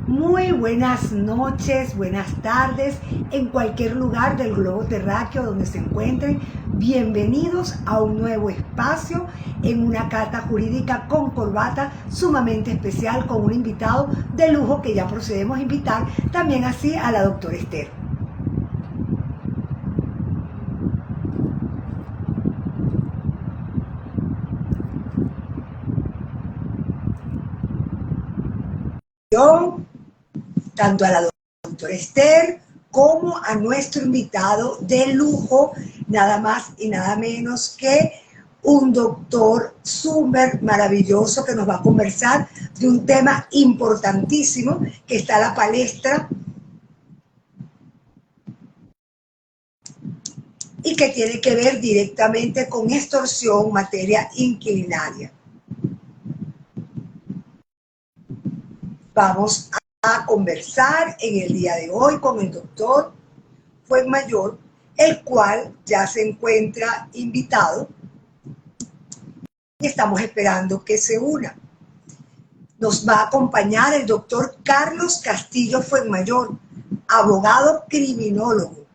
Muy buenas noches, buenas tardes, en cualquier lugar del globo terráqueo donde se encuentren. Bienvenidos a un nuevo espacio en una carta jurídica con corbata sumamente especial con un invitado de lujo que ya procedemos a invitar también así a la doctora Esther. Tanto a la doctora Esther como a nuestro invitado de lujo, nada más y nada menos que un doctor súper maravilloso que nos va a conversar de un tema importantísimo que está a la palestra y que tiene que ver directamente con extorsión, materia inquilinaria. Vamos a conversar en el día de hoy con el doctor Fuenmayor, el cual ya se encuentra invitado y estamos esperando que se una. Nos va a acompañar el doctor Carlos Castillo Fuenmayor, abogado criminólogo,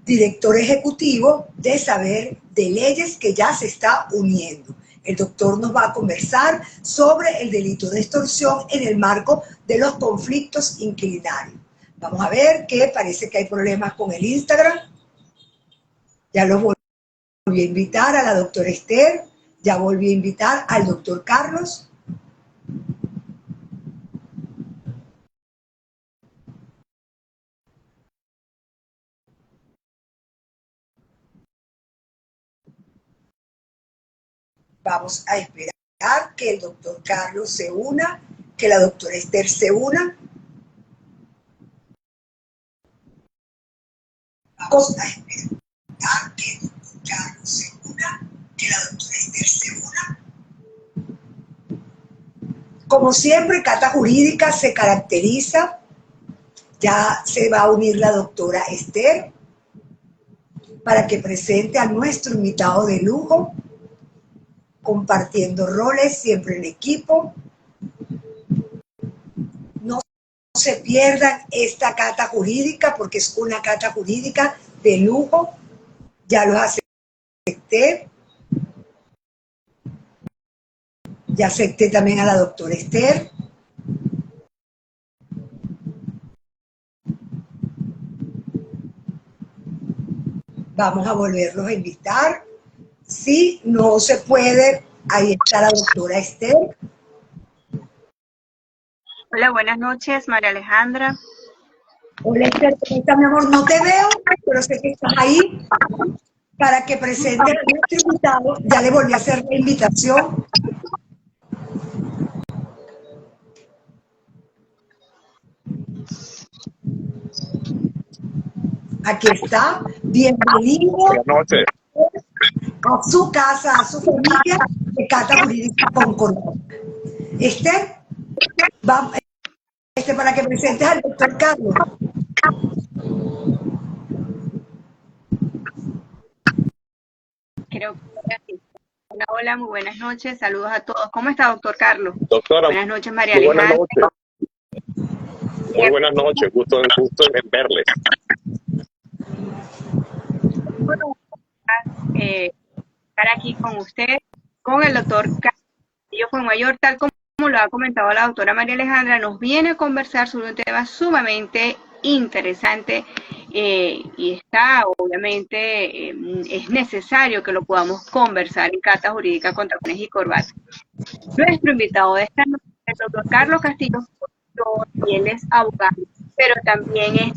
director ejecutivo de Saber de Leyes, que ya se está uniendo. El doctor nos va a conversar sobre el delito de extorsión en el marco de los conflictos inquilinarios. Vamos a ver que parece que hay problemas con el Instagram. Ya los volví a invitar a la doctora Esther, ya volví a invitar al doctor Carlos. Vamos a esperar que el doctor Carlos se una, que la doctora Esther se una. Vamos a esperar que el doctor Carlos se una, que la doctora Esther se una. Como siempre, Cata Jurídica se caracteriza, ya se va a unir la doctora Esther para que presente a nuestro invitado de lujo, compartiendo roles siempre en equipo. No se pierdan esta cata jurídica porque es una cata jurídica de lujo. Ya lo acepté. Ya acepté también a la doctora Esther. Vamos a volverlos a invitar. Si no se puede, ahí está la doctora Esther. Hola, buenas noches, María Alejandra. Hola Esther, ¿cómo estás, mi amor? No te veo, pero sé que estás ahí para que presente a nuestro invitado. Ya le volví a hacer la invitación. Aquí está. Bienvenido. Buenas noches. A su casa, a su familia de Cata Jurídica Concordia. Esther, vamos, para que presentes al doctor Carlos. Creo que hola, hola, muy buenas noches, saludos a todos. ¿Cómo está, doctor Carlos? Doctora, buenas noches, María muy Alejandra. buenas noches. Muy buenas noches, gusto en verles. Estar aquí con usted, con el doctor Castillo Fuenmayor, tal como lo ha comentado la doctora María Alejandra, nos viene a conversar sobre un tema sumamente interesante y está, obviamente, es necesario que lo podamos conversar en Cata Jurídica con Tacones y Corbata. Nuestro invitado de esta noche es el doctor Carlos Castillo, y él es abogado, pero también es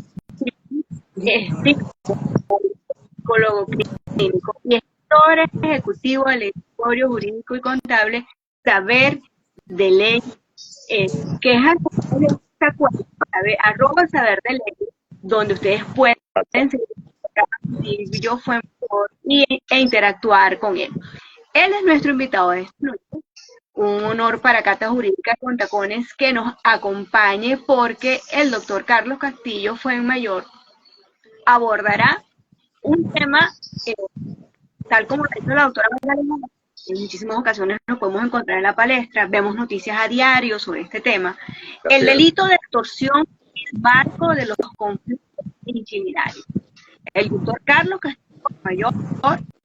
psicólogo clínico y es director ejecutivo del Laboratorio Jurídico y Contable Saber de Ley, que es esta cuenta, arroba Saber de Ley, donde ustedes pueden seguir yo fue e interactuar con él. Él es nuestro invitado de esta noche. Un honor para Cata Jurídica con Tacones que nos acompañe porque el doctor Carlos Castillo Fuenmayor abordará un tema tal como lo ha dicho la doctora Magdalena. En muchísimas ocasiones nos podemos encontrar en la palestra, vemos noticias a diario sobre este tema. El delito de extorsión en el marco de los conflictos inquiliarios. El doctor Carlos Castillo Mayor,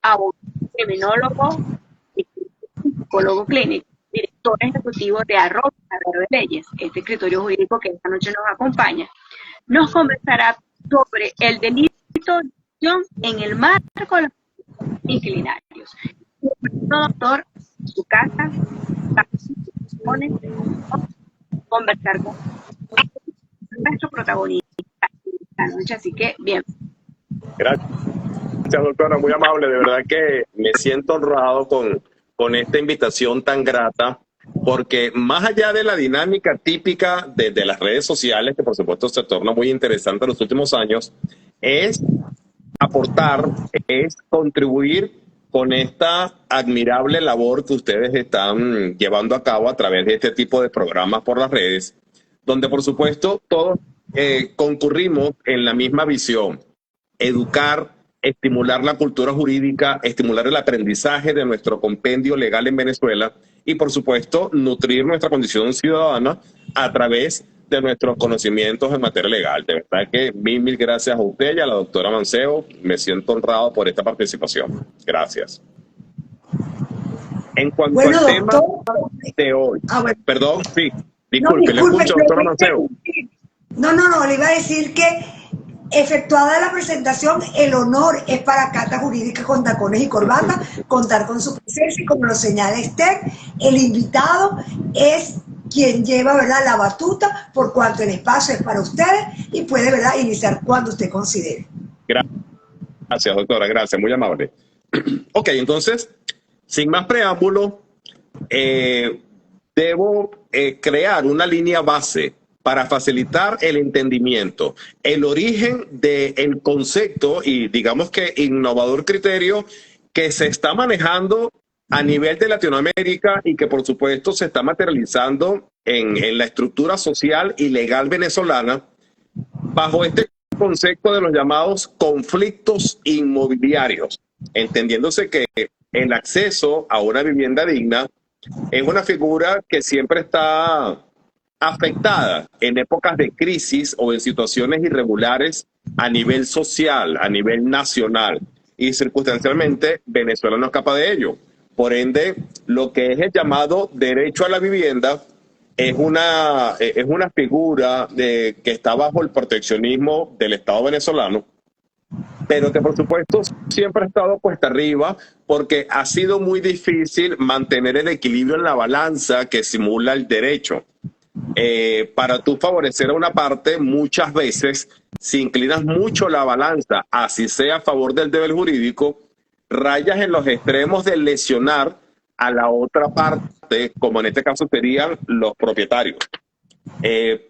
abogado, criminólogo y psicólogo clínico, director ejecutivo de Arroba de Leyes, este escritorio jurídico que esta noche nos acompaña, nos conversará sobre el delito de extorsión en el marco de los conflictos inquiliarios. Doctor, su casa, conversar con nuestro protagonista esta noche, así que bien. Gracias, doctora, muy amable. De verdad que me siento honrado con esta invitación tan grata, porque más allá de la dinámica típica de las redes sociales, que por supuesto se torna muy interesante en los últimos años, es aportar, es contribuir con esta admirable labor que ustedes están llevando a cabo a través de este tipo de programas por las redes, donde por supuesto todos concurrimos en la misma visión: educar, estimular la cultura jurídica, estimular el aprendizaje de nuestro compendio legal en Venezuela y por supuesto nutrir nuestra condición ciudadana a través de nuestros conocimientos en materia legal. De verdad que mil gracias a usted y a la doctora Mancebo. Me siento honrado por esta participación. Gracias. En cuanto al tema de hoy, perdón, sí, disculpe, le escucho, doctora Mancebo. No, le iba a decir que efectuada la presentación, el honor es para Cata Jurídica con tacones y corbata contar con su presencia, y como lo señala Esther, el invitado es quien lleva, ¿verdad?, la batuta, por cuanto el espacio es para ustedes y puede, ¿verdad?, iniciar cuando usted considere. Gracias, doctora, gracias, muy amable. Ok, entonces, sin más preámbulo, debo crear una línea base para facilitar el entendimiento, el origen del concepto y digamos que innovador criterio que se está manejando a nivel de Latinoamérica y que por supuesto se está materializando en la estructura social y legal venezolana bajo este concepto de los llamados conflictos inmobiliarios, entendiéndose que el acceso a una vivienda digna es una figura que siempre está afectada en épocas de crisis o en situaciones irregulares a nivel social, a nivel nacional, y circunstancialmente Venezuela no escapa de ello. Por ende, lo que es el llamado derecho a la vivienda es una figura que está bajo el proteccionismo del Estado venezolano, pero que por supuesto siempre ha estado cuesta arriba porque ha sido muy difícil mantener el equilibrio en la balanza que simula el derecho. Para tú favorecer a una parte, muchas veces, si inclinas mucho la balanza, así sea a favor del deber jurídico, rayas en los extremos de lesionar a la otra parte, como en este caso serían los propietarios.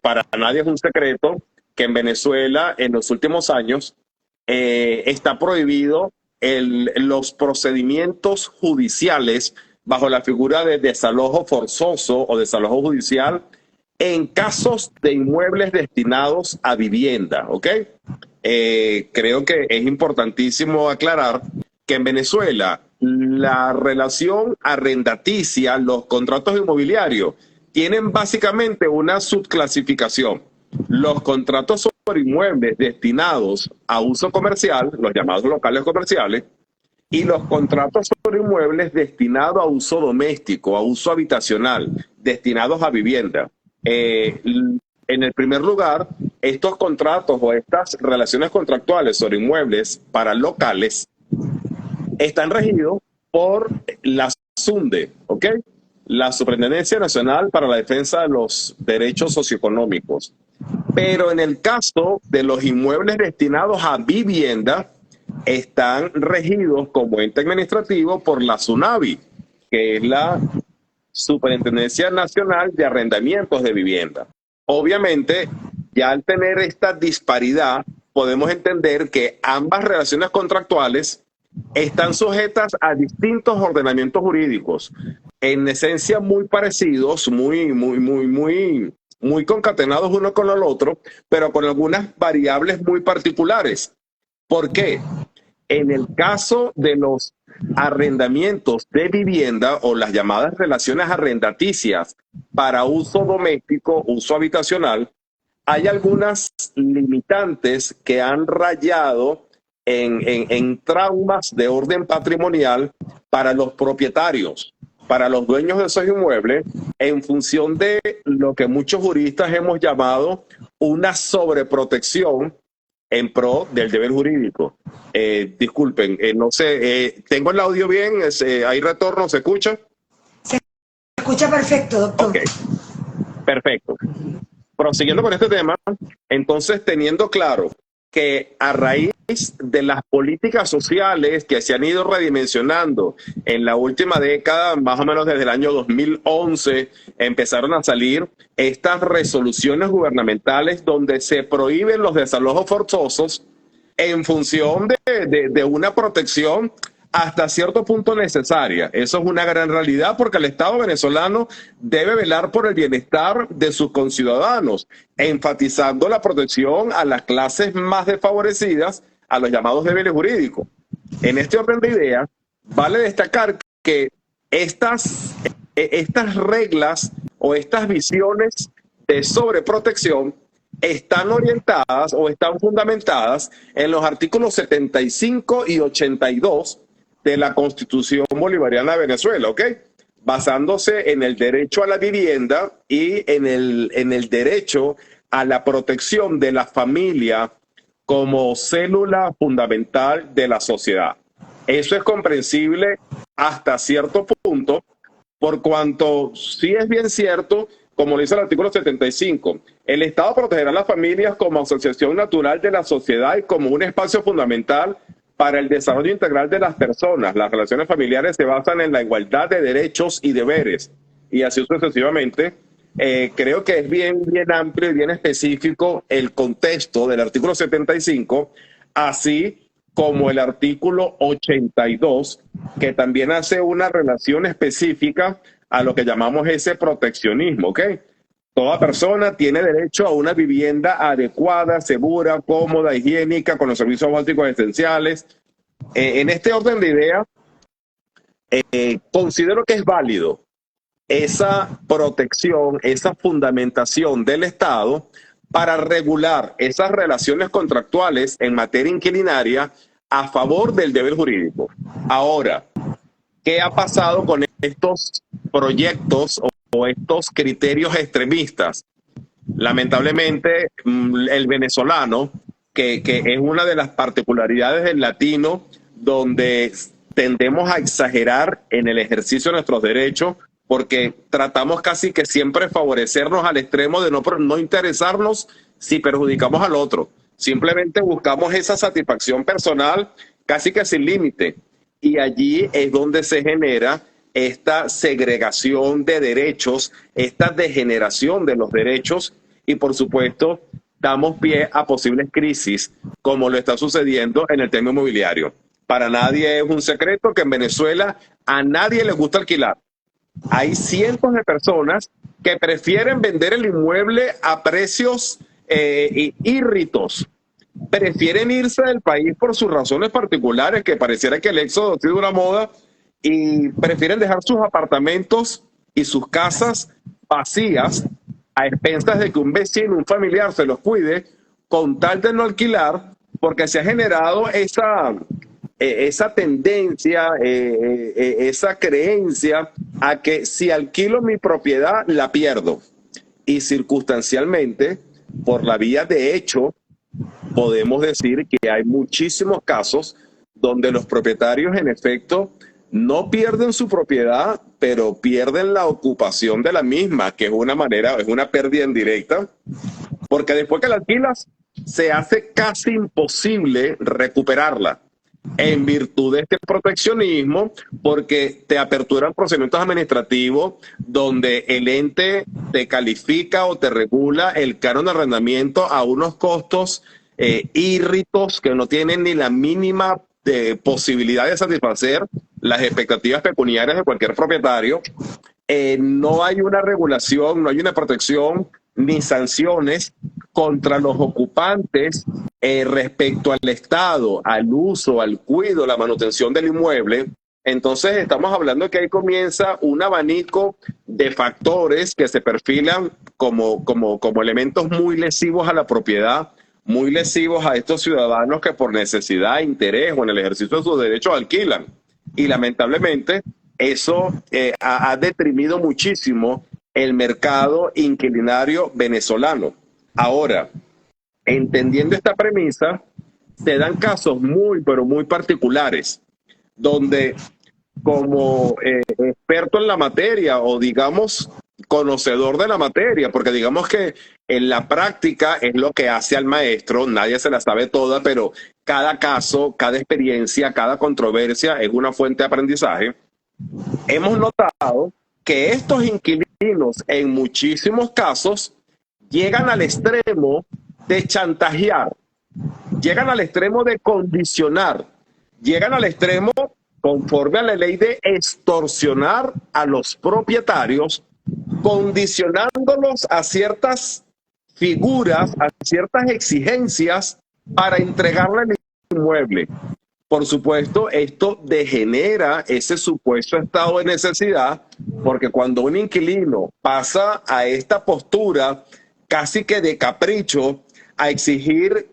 Para nadie es un secreto que en Venezuela, en los últimos años, está prohibido los procedimientos judiciales bajo la figura de desalojo forzoso o desalojo judicial en casos de inmuebles destinados a vivienda, ¿ok? Creo que es importantísimo aclarar que en Venezuela la relación arrendaticia, los contratos inmobiliarios, tienen básicamente una subclasificación. Los contratos sobre inmuebles destinados a uso comercial, los llamados locales comerciales, y los contratos sobre inmuebles destinados a uso doméstico, a uso habitacional, destinados a vivienda. En el primer lugar, estos contratos o estas relaciones contractuales sobre inmuebles para locales están regidos por la SUNDE, ¿ok? La Superintendencia Nacional para la Defensa de los Derechos Socioeconómicos. Pero en el caso de los inmuebles destinados a vivienda, están regidos como ente administrativo por la SUNAVI, que es la Superintendencia Nacional de Arrendamientos de Vivienda. Obviamente, ya al tener esta disparidad, podemos entender que ambas relaciones contractuales están sujetas a distintos ordenamientos jurídicos, en esencia muy parecidos, muy concatenados uno con el otro, pero con algunas variables muy particulares. ¿Por qué? En el caso de los arrendamientos de vivienda o las llamadas relaciones arrendaticias para uso doméstico, uso habitacional, hay algunas limitantes que han rayado en traumas de orden patrimonial para los propietarios, para los dueños de esos inmuebles, en función de lo que muchos juristas hemos llamado una sobreprotección en pro del deber jurídico. Disculpen, no sé, ¿tengo el audio bien? ¿Hay retorno? ¿Se escucha? Se escucha perfecto, doctor. Ok, perfecto. Prosiguiendo con este tema, entonces teniendo claro que a raíz de las políticas sociales que se han ido redimensionando en la última década, más o menos desde el año 2011, empezaron a salir estas resoluciones gubernamentales donde se prohíben los desalojos forzosos en función de una protección hasta cierto punto necesaria. Eso es una gran realidad porque el Estado venezolano debe velar por el bienestar de sus conciudadanos, enfatizando la protección a las clases más desfavorecidas, a los llamados débiles jurídicos. En este orden de ideas, vale destacar que estas reglas o estas visiones de sobreprotección están orientadas o están fundamentadas en los artículos 75 y 82 de la Constitución Bolivariana de Venezuela, ¿ok? Basándose en el derecho a la vivienda y en el derecho a la protección de la familia como célula fundamental de la sociedad. Eso es comprensible hasta cierto punto, por cuanto sí es bien cierto, como lo dice el artículo 75, el Estado protegerá a las familias como asociación natural de la sociedad y como un espacio fundamental para el desarrollo integral de las personas. Las relaciones familiares se basan en la igualdad de derechos y deberes, y así sucesivamente. Creo que es bien amplio y bien específico el contexto del artículo 75, así como el artículo 82, que también hace una relación específica a lo que llamamos ese proteccionismo, ¿ok? Toda persona tiene derecho a una vivienda adecuada, segura, cómoda, higiénica, con los servicios básicos esenciales. En este orden de ideas, considero que es válido esa protección, esa fundamentación del Estado para regular esas relaciones contractuales en materia inquilinaria a favor del deber jurídico. Ahora, ¿qué ha pasado con estos proyectos o estos criterios extremistas? Lamentablemente, el venezolano, que es una de las particularidades del latino, donde tendemos a exagerar en el ejercicio de nuestros derechos, porque tratamos casi que siempre favorecernos al extremo de no interesarnos si perjudicamos al otro. Simplemente buscamos esa satisfacción personal casi que sin límite. Y allí es donde se genera esta segregación de derechos, esta degeneración de los derechos y, por supuesto, damos pie a posibles crisis, como lo está sucediendo en el tema inmobiliario. Para nadie es un secreto que en Venezuela a nadie le gusta alquilar. Hay cientos de personas que prefieren vender el inmueble a precios írritos. Prefieren irse del país por sus razones particulares, que pareciera que el éxodo ha sido una moda, y prefieren dejar sus apartamentos y sus casas vacías a expensas de que un vecino, un familiar se los cuide, con tal de no alquilar, porque se ha generado esa tendencia, esa creencia a que si alquilo mi propiedad, la pierdo. Y circunstancialmente, por la vía de hecho, podemos decir que hay muchísimos casos donde los propietarios, en efecto, no pierden su propiedad, pero pierden la ocupación de la misma, que es una pérdida indirecta, porque después que la alquilas, se hace casi imposible recuperarla en virtud de este proteccionismo, porque te aperturan procedimientos administrativos donde el ente te califica o te regula el canon de arrendamiento a unos costos írritos que no tienen ni la mínima posibilidad de satisfacer las expectativas pecuniarias de cualquier propietario. No hay una regulación, no hay una protección ni sanciones contra los ocupantes respecto al estado, al uso, al cuidado, la manutención del inmueble. Entonces estamos hablando que ahí comienza un abanico de factores que se perfilan como elementos muy lesivos a la propiedad, muy lesivos a estos ciudadanos que por necesidad, interés o en el ejercicio de sus derechos alquilan. Y lamentablemente eso ha deprimido muchísimo el mercado inquilinario venezolano. Ahora, entendiendo esta premisa, se dan casos muy, pero muy particulares, donde como experto en la materia o digamos conocedor de la materia, porque digamos que en la práctica es lo que hace al maestro, nadie se la sabe toda, pero cada caso, cada experiencia, cada controversia es una fuente de aprendizaje. Hemos notado que estos inquilinos en muchísimos casos llegan al extremo de chantajear, llegan al extremo de condicionar, llegan al extremo, conforme a la ley, de extorsionar a los propietarios, condicionándolos a ciertas figuras, a ciertas exigencias para entregarle el inmueble. Por supuesto, esto degenera ese supuesto estado de necesidad, porque cuando un inquilino pasa a esta postura casi que de capricho, a exigir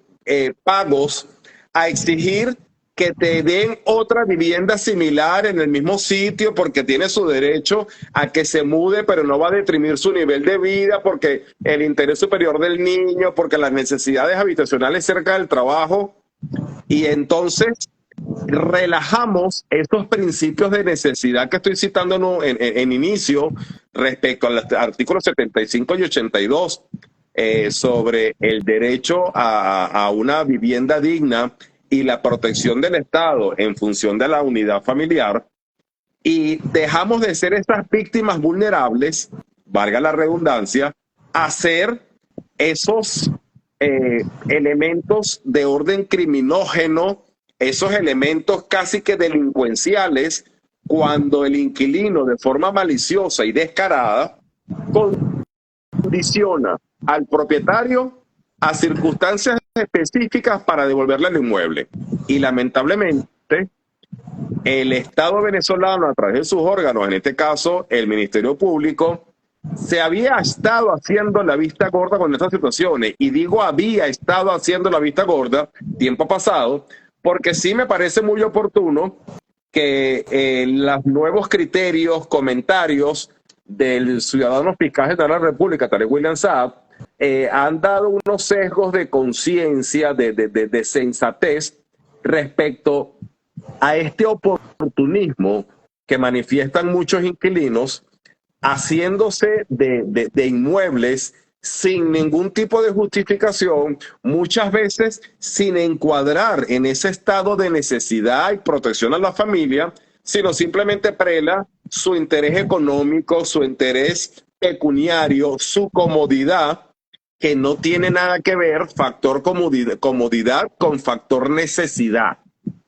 pagos, a exigir que te den otra vivienda similar en el mismo sitio porque tiene su derecho a que se mude, pero no va a deprimir su nivel de vida porque el interés superior del niño, porque las necesidades habitacionales cerca del trabajo. Y entonces relajamos estos principios de necesidad que estoy citando en inicio respecto a los artículos 75 y 82 sobre el derecho a una vivienda digna y la protección del Estado en función de la unidad familiar, y dejamos de ser estas víctimas vulnerables, valga la redundancia, a ser esos elementos de orden criminógeno, esos elementos casi que delincuenciales, cuando el inquilino de forma maliciosa y descarada condiciona al propietario a circunstancias específicas para devolverle el inmueble. Y lamentablemente el Estado venezolano, a través de sus órganos, en este caso el Ministerio Público, se había estado haciendo la vista gorda con estas situaciones. Y digo había estado haciendo la vista gorda tiempo pasado, porque sí me parece muy oportuno que los nuevos criterios, comentarios del ciudadano fiscal general de la República, Tarek William Saab, han dado unos sesgos de conciencia, de sensatez respecto a este oportunismo que manifiestan muchos inquilinos, haciéndose de inmuebles sin ningún tipo de justificación, muchas veces sin encuadrar en ese estado de necesidad y protección a la familia, sino simplemente prela su interés económico, su interés pecuniario, su comodidad, que no tiene nada que ver factor comodidad con factor necesidad.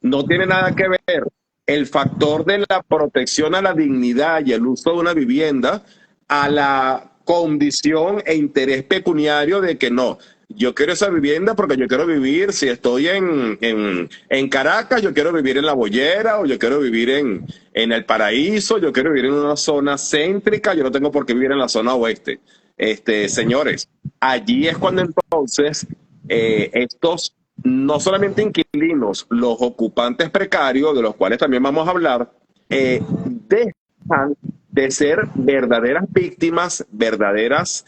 No tiene nada que ver el factor de la protección a la dignidad y el uso de una vivienda a la condición e interés pecuniario de que no, yo quiero esa vivienda porque yo quiero vivir, si estoy en Caracas, yo quiero vivir en La Boyera, o yo quiero vivir en El Paraíso, yo quiero vivir en una zona céntrica, yo no tengo por qué vivir en la zona oeste. Señores, allí es cuando entonces estos, no solamente inquilinos, los ocupantes precarios, de los cuales también vamos a hablar, dejan de ser verdaderas víctimas, verdaderas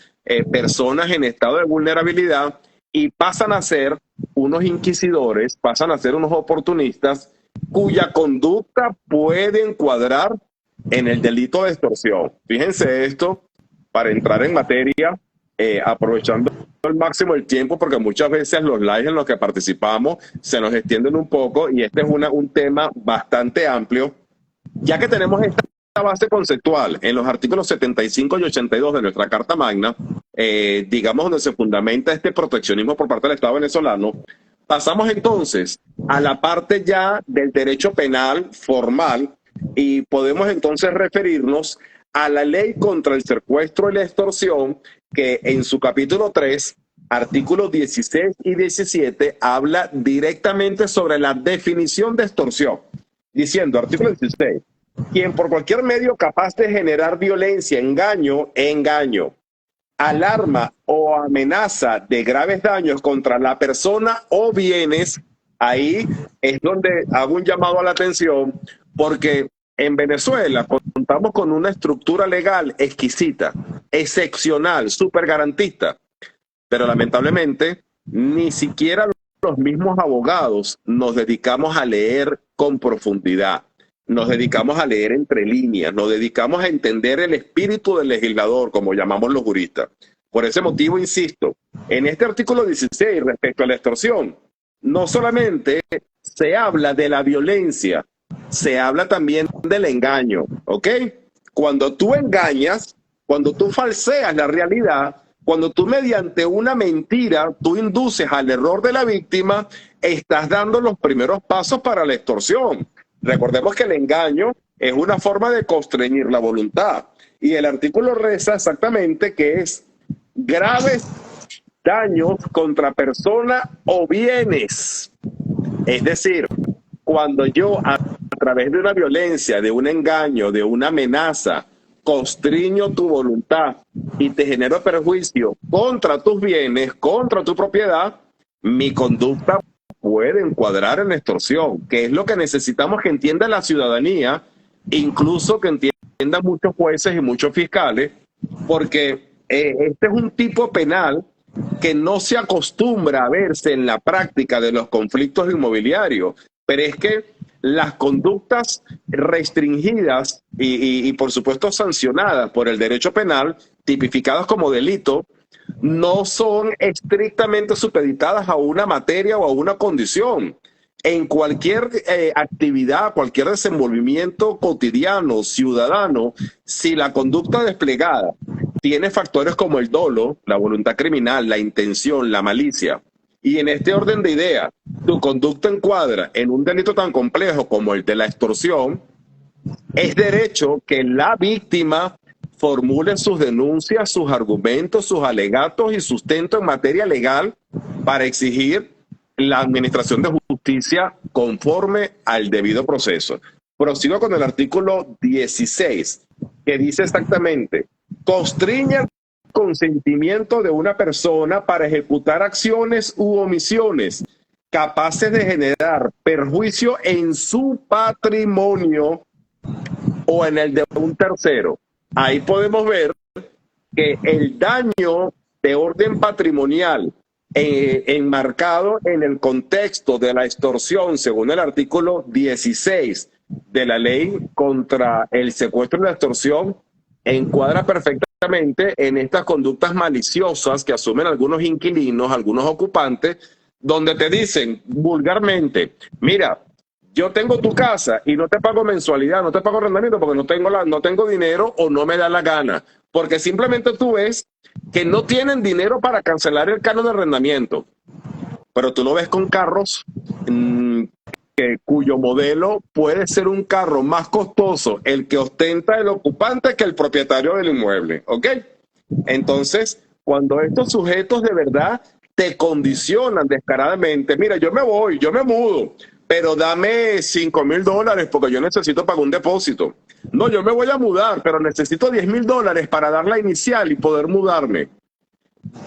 personas en estado de vulnerabilidad, y pasan a ser unos inquisidores, pasan a ser unos oportunistas cuya conducta puede encuadrar en el delito de extorsión. Fíjense esto, para entrar en materia, aprovechando al máximo el tiempo, porque muchas veces los lives en los que participamos se nos extienden un poco, y este es un tema bastante amplio, ya que tenemos esta base conceptual en los artículos 75 y 82 de nuestra Carta Magna, digamos, donde se fundamenta este proteccionismo por parte del Estado venezolano. Pasamos entonces a la parte ya del derecho penal formal, y podemos entonces referirnos a la ley contra el secuestro y la extorsión, que en su capítulo 3, artículos 16 y 17, habla directamente sobre la definición de extorsión, diciendo, artículo 16, quien por cualquier medio capaz de generar violencia, engaño, alarma o amenaza de graves daños contra la persona o bienes, ahí es donde hago un llamado a la atención, porque en Venezuela contamos con una estructura legal exquisita, excepcional, súper garantista, pero lamentablemente ni siquiera los mismos abogados nos dedicamos a leer con profundidad, nos dedicamos a leer entre líneas, nos dedicamos a entender el espíritu del legislador, como llamamos los juristas. Por ese motivo, insisto, en este artículo 16 respecto a la extorsión, no solamente se habla de la violencia, se habla también del engaño, ¿ok? Cuando tú engañas, cuando tú falseas la realidad, cuando tú mediante una mentira, tú induces al error de la víctima, estás dando los primeros pasos para la extorsión. Recordemos que el engaño es una forma de constreñir la voluntad. Y el artículo reza exactamente que es graves daños contra persona o bienes. Es decir, cuando yo a través de una violencia, de un engaño, de una amenaza, constriño tu voluntad y te genero perjuicio contra tus bienes, contra tu propiedad, mi conducta puede encuadrar en extorsión, que es lo que necesitamos que entienda la ciudadanía, incluso que entiendan muchos jueces y muchos fiscales, porque este es un tipo penal que no se acostumbra a verse en la práctica de los conflictos inmobiliarios, pero es que las conductas restringidas y por supuesto sancionadas por el derecho penal, tipificadas como delito, no son estrictamente supeditadas a una materia o a una condición. En cualquier actividad, cualquier desenvolvimiento cotidiano, ciudadano, si la conducta desplegada tiene factores como el dolo, la voluntad criminal, la intención, la malicia, y en este orden de ideas, tu conducta encuadra en un delito tan complejo como el de la extorsión, es derecho que la víctima formule sus denuncias, sus argumentos, sus alegatos y sustento en materia legal para exigir la administración de justicia conforme al debido proceso. Prosigo con el artículo 16, que dice exactamente: constriñe el consentimiento de una persona para ejecutar acciones u omisiones capaces de generar perjuicio en su patrimonio o en el de un tercero. Ahí podemos ver que el daño de orden patrimonial enmarcado en el contexto de la extorsión, según el artículo 16 de la ley contra el secuestro y la extorsión, encuadra perfectamente en estas conductas maliciosas que asumen algunos inquilinos, algunos ocupantes, donde te dicen vulgarmente: mira, yo tengo tu casa y no te pago mensualidad, no te pago arrendamiento porque no tengo dinero o no me da la gana. Porque simplemente tú ves que no tienen dinero para cancelar el canon de arrendamiento. Pero tú lo ves con carros cuyo modelo puede ser un carro más costoso el que ostenta el ocupante que el propietario del inmueble. ¿Ok? Entonces, cuando estos sujetos de verdad te condicionan descaradamente: mira, yo me voy, yo me mudo, pero dame $5,000 porque yo necesito pagar un depósito. No, yo me voy a mudar, pero necesito $10,000 para dar la inicial y poder mudarme.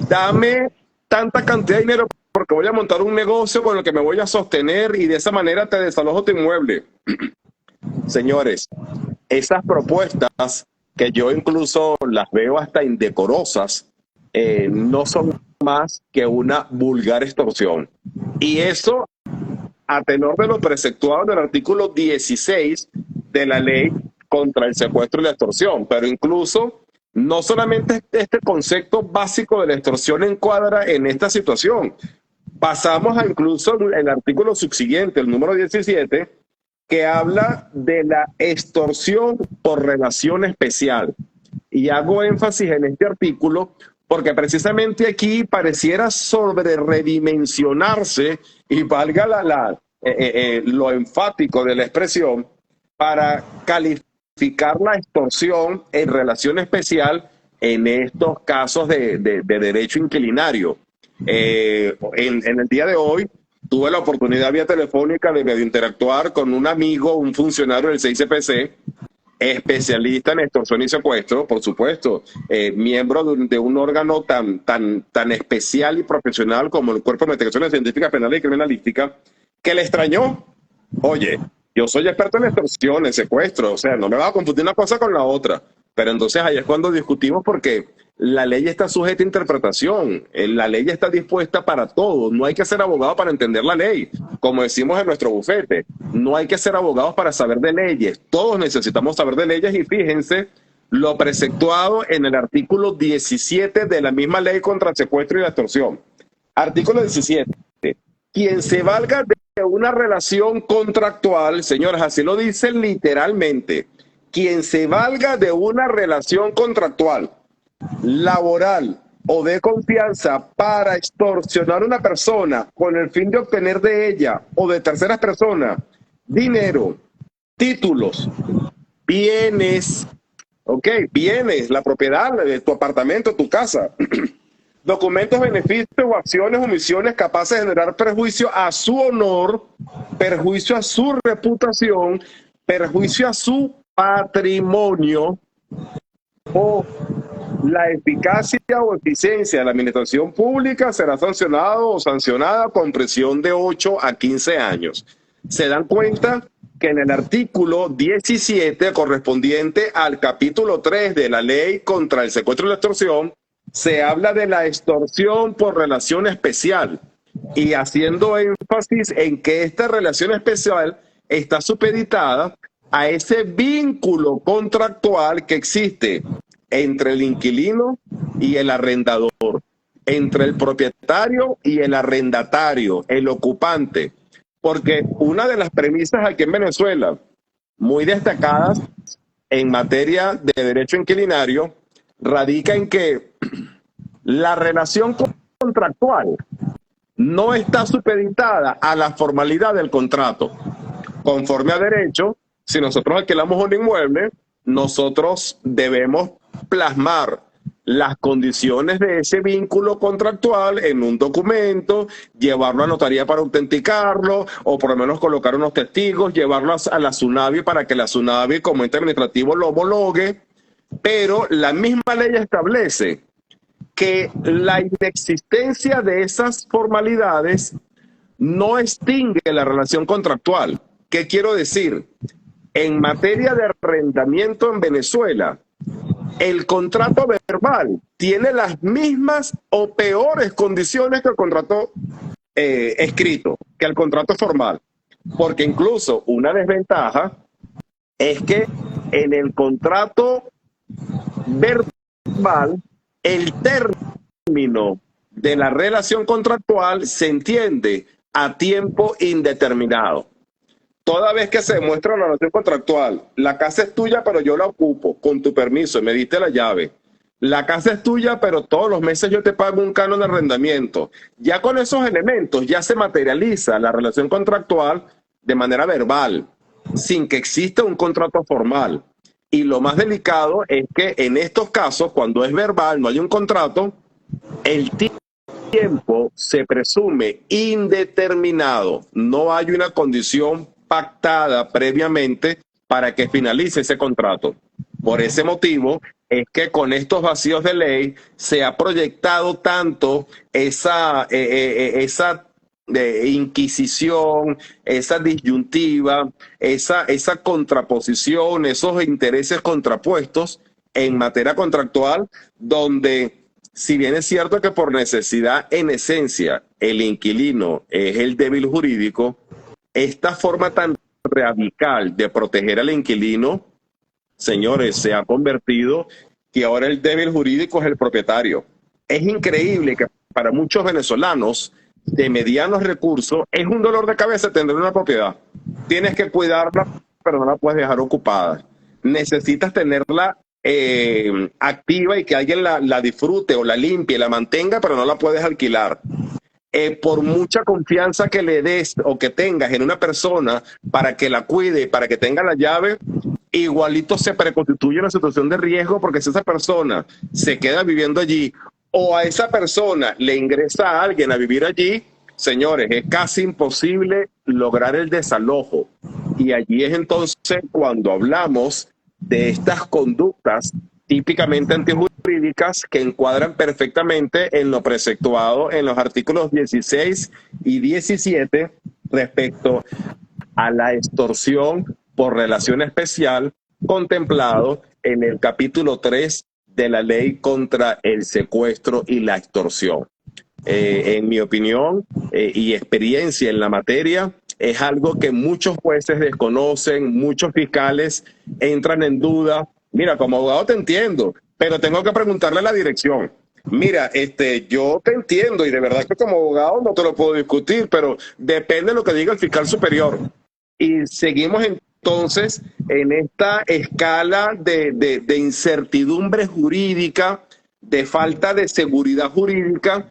Dame tanta cantidad de dinero porque voy a montar un negocio con el que me voy a sostener y de esa manera te desalojo tu inmueble. Señores, esas propuestas, que yo incluso las veo hasta indecorosas, no son más que una vulgar extorsión. Y eso a tenor de lo preceptuado del artículo 16 de la ley contra el secuestro y la extorsión. Pero incluso no solamente este concepto básico de la extorsión encuadra en esta situación. Pasamos a incluso el artículo subsiguiente, el número 17, que habla de la extorsión por relación especial. Y hago énfasis en este artículo porque precisamente aquí pareciera sobre redimensionarse, y valga lo enfático de la expresión, para calificar la extorsión en relación especial en estos casos de derecho inquilinario. En el día de hoy tuve la oportunidad vía telefónica de medio interactuar con un amigo, un funcionario del CICPC, especialista en extorsión y secuestro, por supuesto, miembro de un órgano tan especial y profesional como el Cuerpo de Investigaciones Científicas Penales y Criminalística, que le extrañó. Oye, yo soy experto en extorsión, en secuestro, o sea, no me va a confundir una cosa con la otra. Pero entonces ahí es cuando discutimos, porque la ley está sujeta a interpretación, la ley está dispuesta para todo, no hay que ser abogado para entender la ley, como decimos en nuestro bufete, no hay que ser abogados para saber de leyes, todos necesitamos saber de leyes, y fíjense lo preceptuado en el artículo 17 de la misma ley contra el secuestro y la extorsión. Artículo 17, quien se valga de una relación contractual, señores, así lo dice literalmente, quien se valga de una relación contractual, laboral o de confianza para extorsionar a una persona con el fin de obtener de ella o de terceras personas dinero, títulos, bienes, bienes, la propiedad de tu apartamento, tu casa, documentos, beneficios o acciones o omisiones capaces de generar perjuicio a su honor, perjuicio a su reputación, perjuicio a su patrimonio o la eficacia o eficiencia de la administración pública, será sancionado o sancionada con prisión de 8 a 15 años. Se dan cuenta que en el artículo 17, correspondiente al capítulo 3 de la ley contra el secuestro y la extorsión, se habla de la extorsión por relación especial, y haciendo énfasis en que esta relación especial está supeditada a ese vínculo contractual que existe entre el inquilino y el arrendador, entre el propietario y el arrendatario, el ocupante. Porque una de las premisas aquí en Venezuela, muy destacadas en materia de derecho inquilinario, radica en que la relación contractual no está supeditada a la formalidad del contrato. Conforme a derecho, si nosotros alquilamos un inmueble, nosotros debemos plasmar las condiciones de ese vínculo contractual en un documento, llevarlo a notaría para autenticarlo, o por lo menos colocar unos testigos, llevarlo a la SUNAVI para que la SUNAVI como ente administrativo lo homologue. Pero la misma ley establece que la inexistencia de esas formalidades no extingue la relación contractual. ¿Qué quiero decir? En materia de arrendamiento en Venezuela, el contrato verbal tiene las mismas o peores condiciones que el contrato escrito, que el contrato formal. Porque incluso una desventaja es que en el contrato verbal, el término de la relación contractual se entiende a tiempo indeterminado. Toda vez que se demuestra una relación contractual, la casa es tuya, pero yo la ocupo, con tu permiso, me diste la llave. La casa es tuya, pero todos los meses yo te pago un canon de arrendamiento. Ya con esos elementos ya se materializa la relación contractual de manera verbal, sin que exista un contrato formal. Y lo más delicado es que en estos casos, cuando es verbal, no hay un contrato, el tiempo se presume indeterminado. No hay una condición pactada previamente para que finalice ese contrato. Por ese motivo es que con estos vacíos de ley se ha proyectado tanto esa inquisición, esa disyuntiva, esa contraposición, esos intereses contrapuestos en materia contractual, donde, si bien es cierto que por necesidad en esencia el inquilino es el débil jurídico, esta forma tan radical de proteger al inquilino, señores, se ha convertido que ahora el débil jurídico es el propietario. Es increíble que para muchos venezolanos de medianos recursos es un dolor de cabeza tener una propiedad. Tienes que cuidarla, pero no la puedes dejar ocupada. Necesitas tenerla activa y que alguien la disfrute o la limpie, la mantenga, pero no la puedes alquilar. Por mucha confianza que le des o que tengas en una persona para que la cuide, para que tenga la llave, igualito se preconstituye una situación de riesgo, porque si esa persona se queda viviendo allí o a esa persona le ingresa a alguien a vivir allí, señores, es casi imposible lograr el desalojo. Y allí es entonces cuando hablamos de estas conductas típicamente antijurídicas que encuadran perfectamente en lo preceptuado en los artículos 16 y 17 respecto a la extorsión por relación especial contemplado en el capítulo 3 de la ley contra el secuestro y la extorsión. En mi opinión y experiencia en la materia, es algo que muchos jueces desconocen, muchos fiscales entran en duda. Mira, como abogado te entiendo, pero tengo que preguntarle a la dirección. Mira, yo te entiendo y de verdad que como abogado no te lo puedo discutir, pero depende de lo que diga el fiscal superior. Y seguimos entonces en esta escala de incertidumbre jurídica, de falta de seguridad jurídica,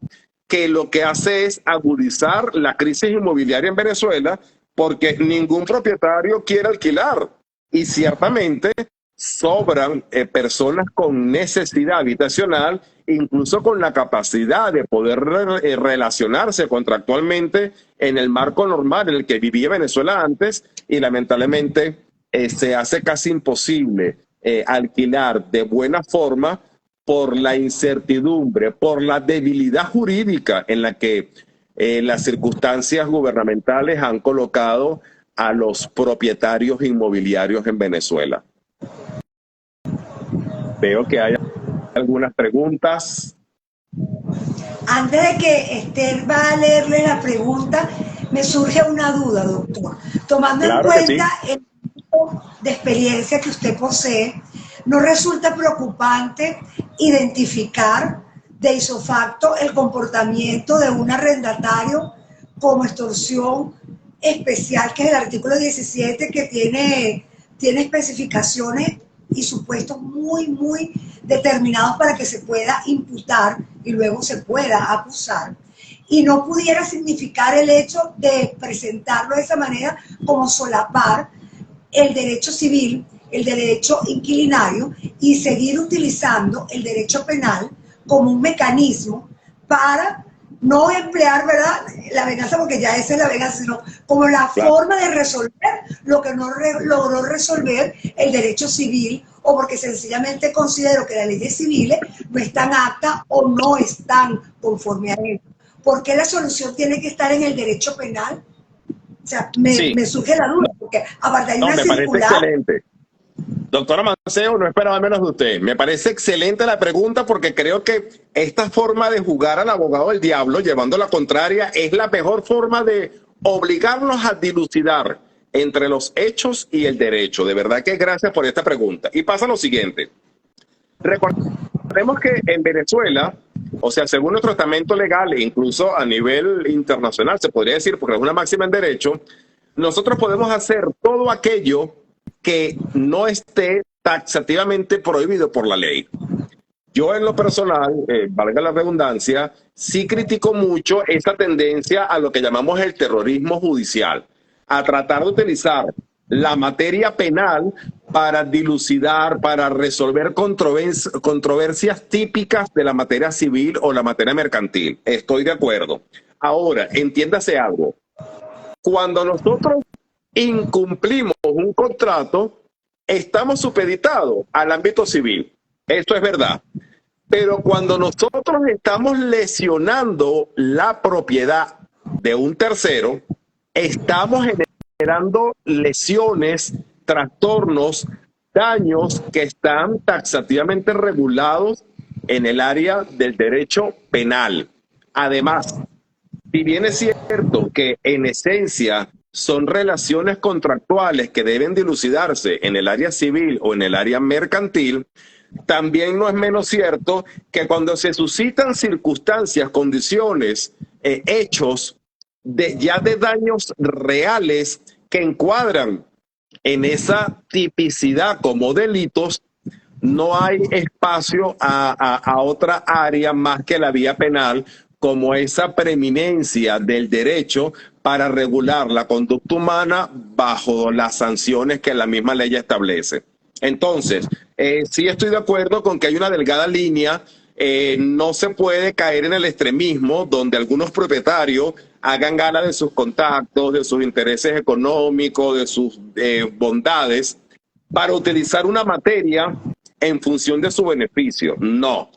que lo que hace es agudizar la crisis inmobiliaria en Venezuela, porque ningún propietario quiere alquilar. Y ciertamente sobran personas con necesidad habitacional, incluso con la capacidad de poder relacionarse contractualmente en el marco normal en el que vivía Venezuela antes, y lamentablemente se hace casi imposible alquilar de buena forma por la incertidumbre, por la debilidad jurídica en la que las circunstancias gubernamentales han colocado a los propietarios inmobiliarios en Venezuela. Veo que hay algunas preguntas. Antes de que Esther va a leerle la pregunta, me surge una duda, doctor. Tomando en cuenta el tipo de experiencia que usted posee, ¿no resulta preocupante identificar de ipso facto el comportamiento de un arrendatario como extorsión especial, que es el artículo 17, que tiene especificaciones y supuestos muy determinados para que se pueda imputar y luego se pueda acusar? Y no pudiera significar el hecho de presentarlo de esa manera como solapar el derecho civil, el derecho inquilinario, y seguir utilizando el derecho penal como un mecanismo para no emplear, ¿verdad?, la venganza, porque ya esa es la venganza, sino como la forma de resolver lo que no logró resolver el derecho civil, o porque sencillamente considero que las leyes civiles no están aptas o no están conforme a ello. ¿Por qué la solución tiene que estar en el derecho penal? O sea, me surge la duda, porque aparte hay una circular. Me parece excelente. Doctora Manceo, no esperaba menos de usted. Me parece excelente la pregunta, porque creo que esta forma de jugar al abogado del diablo, llevando la contraria, es la mejor forma de obligarnos a dilucidar entre los hechos y el derecho. De verdad que gracias por esta pregunta. Y pasa lo siguiente. Recordemos que en Venezuela, o sea, según nuestro estamento legal, e incluso a nivel internacional, se podría decir, porque es una máxima en derecho, nosotros podemos hacer todo aquello que no esté taxativamente prohibido por la ley. Yo en lo personal, valga la redundancia, sí critico mucho esta tendencia a lo que llamamos el terrorismo judicial, a tratar de utilizar la materia penal para dilucidar, para resolver controversias típicas de la materia civil o la materia mercantil. Estoy de acuerdo. Ahora, entiéndase algo. Cuando nosotros incumplimos un contrato, estamos supeditados al ámbito civil. Esto es verdad. Pero cuando nosotros estamos lesionando la propiedad de un tercero, estamos generando lesiones, trastornos, daños que están taxativamente regulados en el área del derecho penal. Además, si bien es cierto que en esencia son relaciones contractuales que deben dilucidarse en el área civil o en el área mercantil, también no es menos cierto que cuando se suscitan circunstancias, condiciones, hechos ya de daños reales que encuadran en esa tipicidad como delitos, no hay espacio a otra área más que la vía penal, como esa preeminencia del derecho para regular la conducta humana bajo las sanciones que la misma ley establece. Entonces, sí estoy de acuerdo con que hay una delgada línea. No se puede caer en el extremismo donde algunos propietarios hagan gala de sus contactos, de sus intereses económicos, de sus bondades, para utilizar una materia en función de su beneficio. No.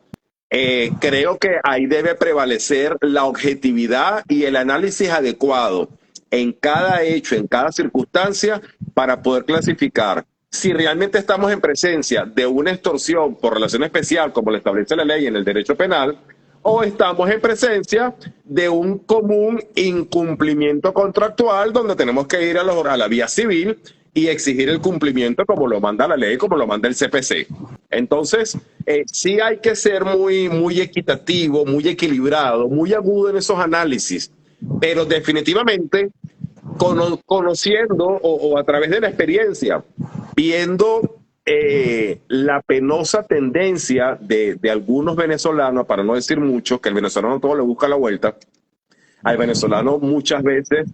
Creo que ahí debe prevalecer la objetividad y el análisis adecuado en cada hecho, en cada circunstancia, para poder clasificar si realmente estamos en presencia de una extorsión por relación especial, como lo establece la ley en el derecho penal, o estamos en presencia de un común incumplimiento contractual donde tenemos que ir a la vía civil y exigir el cumplimiento como lo manda la ley, como lo manda el CPC. Entonces, sí hay que ser muy equitativo, muy equilibrado, muy agudo en esos análisis, pero definitivamente conociendo o a través de la experiencia, viendo la penosa tendencia de algunos venezolanos, para no decir muchos, que el venezolano todo le busca la vuelta, al venezolano muchas veces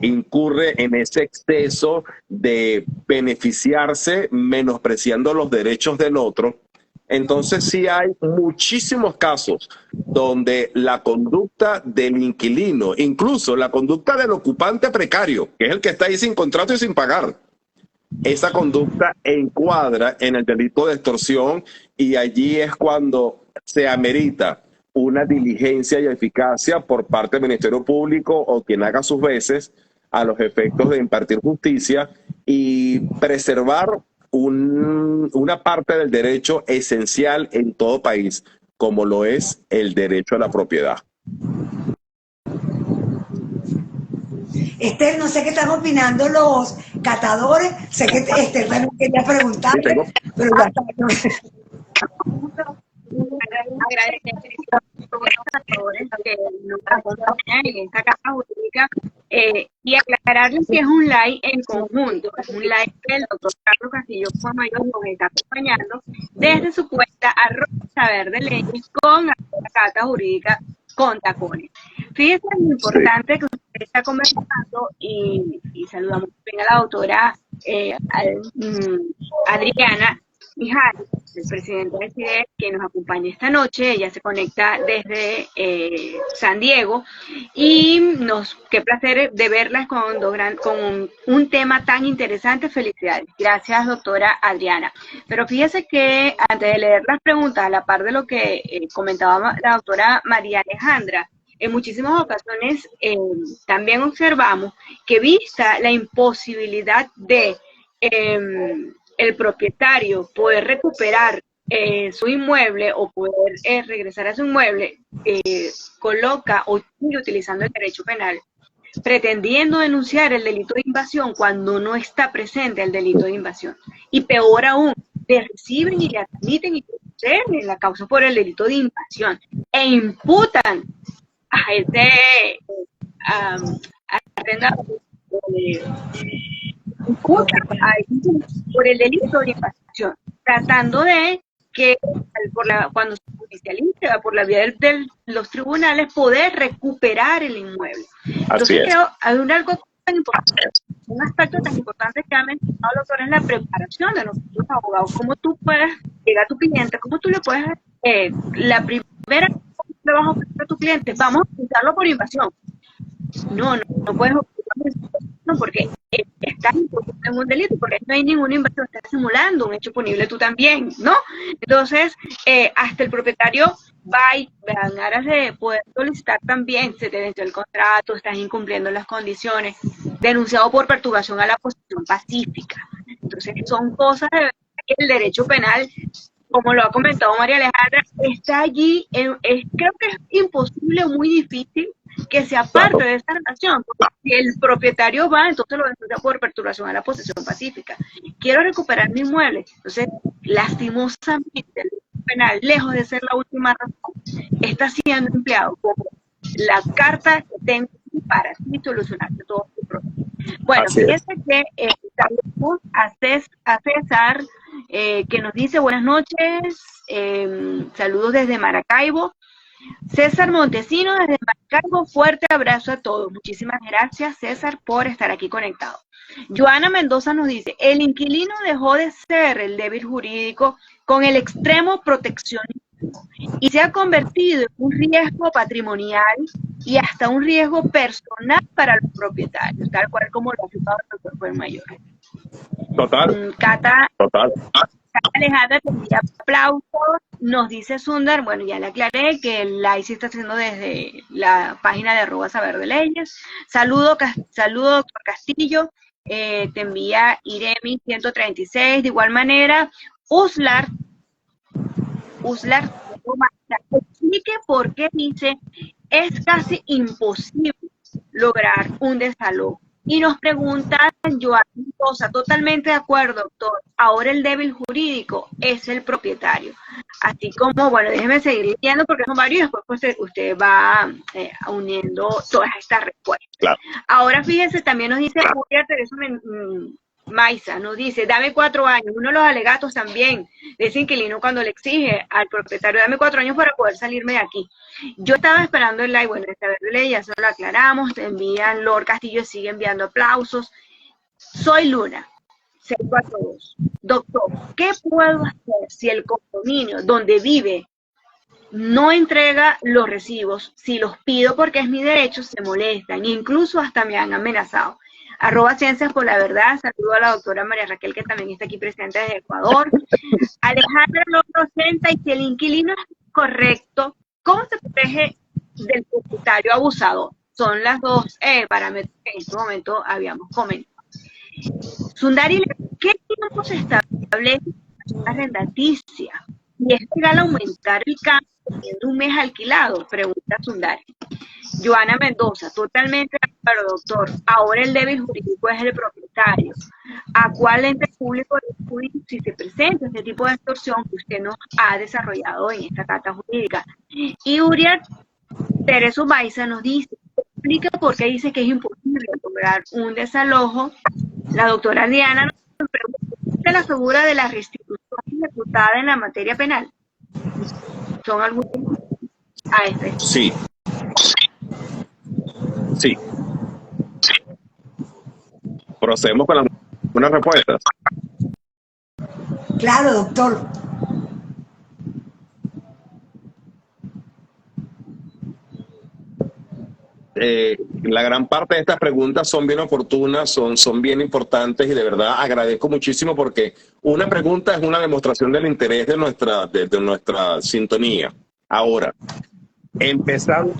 incurre en ese exceso de beneficiarse menospreciando los derechos del otro. Entonces sí hay muchísimos casos donde la conducta del inquilino, incluso la conducta del ocupante precario, que es el que está ahí sin contrato y sin pagar, esa conducta encuadra en el delito de extorsión, y allí es cuando se amerita una diligencia y eficacia por parte del Ministerio Público o quien haga sus veces a los efectos de impartir justicia y preservar una parte del derecho esencial en todo país, como lo es el derecho a la propiedad. Esther, no sé qué están opinando los catadores. Sé que Esther también quería preguntarle, pero ya está. Agradecer a todos los catadores que nos acompañan en esta casa jurídica y aclararles que es un live en conjunto, es un live que el doctor Carlos Castillo Mayor nos está acompañando desde su cuenta @saber de leyes con la Cata Jurídica con Tacones. Fíjense lo importante que usted está conversando y saludamos también a la doctora Adriana Mijares, el presidente del CIDE, que nos acompaña esta noche. Ella se conecta desde San Diego y qué placer de verlas con un tema tan interesante. Felicidades. Gracias, doctora Adriana. Pero fíjese que antes de leer las preguntas, a la par de lo que comentaba la doctora María Alejandra, en muchísimas ocasiones también observamos que, vista la imposibilidad de el propietario poder recuperar su inmueble o poder regresar a su inmueble, coloca o sigue utilizando el derecho penal, pretendiendo denunciar el delito de invasión cuando no está presente el delito de invasión. Y peor aún, le reciben y le admiten y proceden la causa por el delito de invasión e imputan a ese arrendador por el delito de invasión, tratando de que cuando se judicialice por la vía de los tribunales poder recuperar el inmueble. Entonces creo hay un aspecto tan importante que ha mencionado el doctor, es la preparación de nosotros abogados. Cómo tú puedes llegar a tu cliente, cómo tú le puedes la primera que le vas a ofrecer a tu cliente, vamos a utilizarlo por invasión. No puedes porque estás imputando en un delito, porque no hay ninguna invasión, estás simulando un hecho punible tú también, ¿no? Entonces, hasta el propietario va en aras de poder solicitar también, se te venció el contrato, estás incumpliendo las condiciones, denunciado por perturbación a la posición pacífica. Entonces, son cosas de que el derecho penal, como lo ha comentado María Alejandra, está allí, creo que es imposible, muy difícil que sea parte de esta relación, porque si el propietario va, entonces lo denuncia por perturbación a la posesión pacífica. Quiero recuperar mi inmueble. Entonces, lastimosamente, el derecho penal, lejos de ser la última razón, está siendo empleado como la carta que tengo para solucionar todos los problemas. Bueno, fíjense que saludos a César, que nos dice buenas noches, saludos desde Maracaibo. César Montesino desde Maracaibo, fuerte abrazo a todos. Muchísimas gracias, César, por estar aquí conectado. Joana Mendoza nos dice, el inquilino dejó de ser el débil jurídico con el extremo proteccionismo y se ha convertido en un riesgo patrimonial y hasta un riesgo personal para los propietarios, tal cual como lo ha explicado el doctor Fuenmayor. Total, Cata total. Alejandra te envía aplausos, nos dice Sundar, bueno, ya le aclaré que el live se está haciendo desde la página de @saber de leyes. Saludo, doctor Castillo, te envía Iremi 136, de igual manera, Uslar, explique por qué dice, es casi imposible lograr un desalojo. Y nos pregunta Joan Mendoza, totalmente de acuerdo, doctor. Ahora el débil jurídico es el propietario. Así como, bueno, déjeme seguir leyendo porque son varios y después pues, usted va uniendo todas estas respuestas. Claro. Ahora fíjense, también nos dice Julia Teresa Maiza, nos dice, dame 4 años. Uno de los alegatos también de ese inquilino cuando le exige al propietario, dame 4 años para poder salirme de aquí. Yo estaba esperando el live, bueno, esta vez de ley ya se lo aclaramos, te envían, Lord Castillo sigue enviando aplausos. Soy Luna, 642. Doctor, ¿qué puedo hacer si el condominio donde vive no entrega los recibos? Si los pido porque es mi derecho, se molestan, incluso hasta me han amenazado. @Ciencias por la Verdad, saludo a la doctora María Raquel, que también está aquí presente desde Ecuador. Alejandra lo presenta, y si el inquilino es correcto, ¿cómo se protege del propietario abusador? Son las dos parámetros que en este momento habíamos comentado. Sundari, ¿qué tiempo se establece la arrendaticia? ¿Y es legal aumentar el cambio teniendo un mes alquilado? Pregunta Sundari. Joana Mendoza, totalmente de acuerdo, doctor. Ahora el débil jurídico es el propietario. ¿A cuál ente público si se presenta este tipo de extorsión que usted nos ha desarrollado en esta carta jurídica? Y Uriel Teresa Baiza nos dice, explica por qué dice que es imposible lograr un desalojo. La doctora Diana nos pregunta, ¿usted la figura de la restitución ejecutada en la materia penal? ¿Son algunos a este? Sí. Sí. Procedemos con algunas respuestas. Claro, doctor. La gran parte de estas preguntas son bien oportunas, son bien importantes y de verdad agradezco muchísimo porque una pregunta es una demostración del interés de nuestra sintonía. Ahora, empezando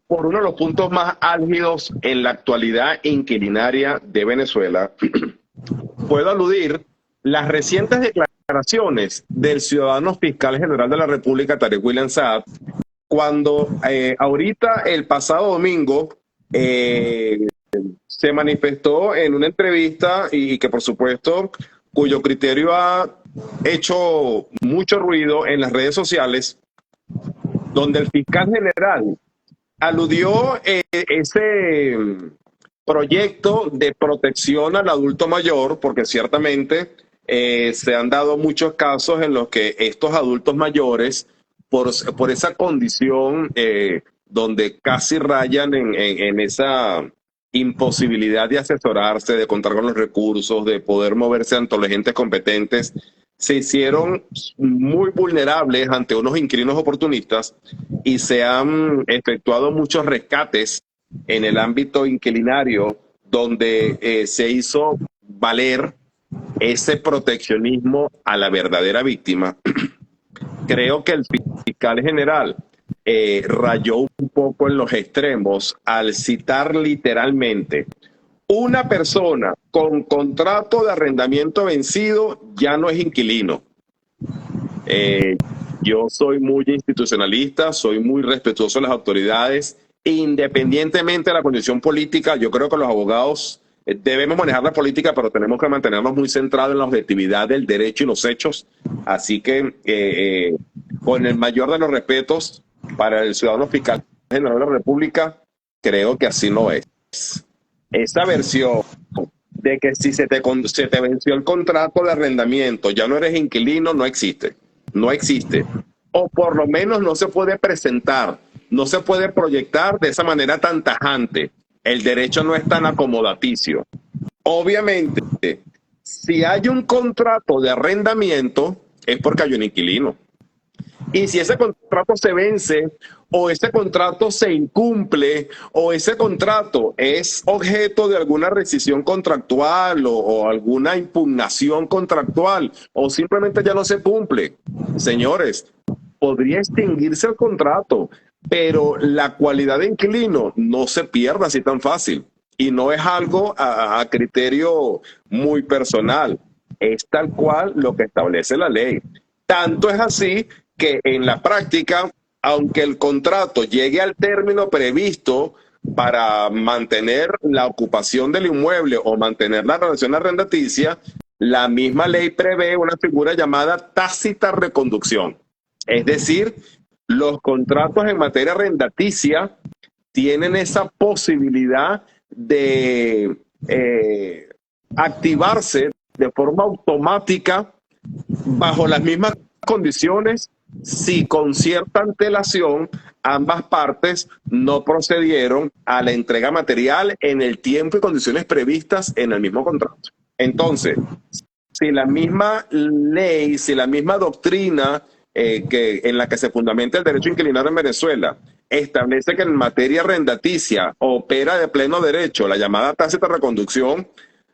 por uno de los puntos más álgidos en la actualidad inquilinaria de Venezuela, puedo aludir las recientes declaraciones del ciudadano fiscal general de la República, Tarek William Saab, cuando ahorita el pasado domingo se manifestó en una entrevista y que por supuesto cuyo criterio ha hecho mucho ruido en las redes sociales, donde el fiscal general aludió ese proyecto de protección al adulto mayor, porque ciertamente se han dado muchos casos en los que estos adultos mayores, por esa condición donde casi rayan en esa imposibilidad de asesorarse, de contar con los recursos, de poder moverse ante los agentes competentes, se hicieron muy vulnerables ante unos inquilinos oportunistas y se han efectuado muchos rescates en el ámbito inquilinario donde se hizo valer ese proteccionismo a la verdadera víctima. Creo que el fiscal general rayó un poco en los extremos al citar literalmente: una persona con contrato de arrendamiento vencido ya no es inquilino. Yo soy muy institucionalista, soy muy respetuoso de las autoridades, independientemente de la condición política. Yo creo que los abogados debemos manejar la política, pero tenemos que mantenernos muy centrados en la objetividad del derecho y los hechos. Así que, con el mayor de los respetos para el ciudadano fiscal general de la República, creo que así no es. Esa versión de que si se te venció el contrato de arrendamiento, ya no eres inquilino, no existe. No existe. O por lo menos no se puede presentar, no se puede proyectar de esa manera tan tajante. El derecho no es tan acomodaticio. Obviamente, si hay un contrato de arrendamiento, es porque hay un inquilino. Y si ese contrato se vence o ese contrato se incumple o ese contrato es objeto de alguna rescisión contractual o alguna impugnación contractual o simplemente ya no se cumple, señores, podría extinguirse el contrato, pero la cualidad de inquilino no se pierda así tan fácil. Y no es algo a criterio muy personal, es tal cual lo que establece la ley. Tanto es así que en la práctica, aunque el contrato llegue al término previsto para mantener la ocupación del inmueble o mantener la relación arrendaticia, la misma ley prevé una figura llamada tácita reconducción. Es decir, los contratos en materia arrendaticia tienen esa posibilidad de activarse de forma automática bajo las mismas condiciones si con cierta antelación ambas partes no procedieron a la entrega material en el tiempo y condiciones previstas en el mismo contrato. Entonces, si la misma ley, si la misma doctrina en la que se fundamenta el derecho inquilinario en Venezuela establece que en materia arrendaticia opera de pleno derecho la llamada tácita reconducción,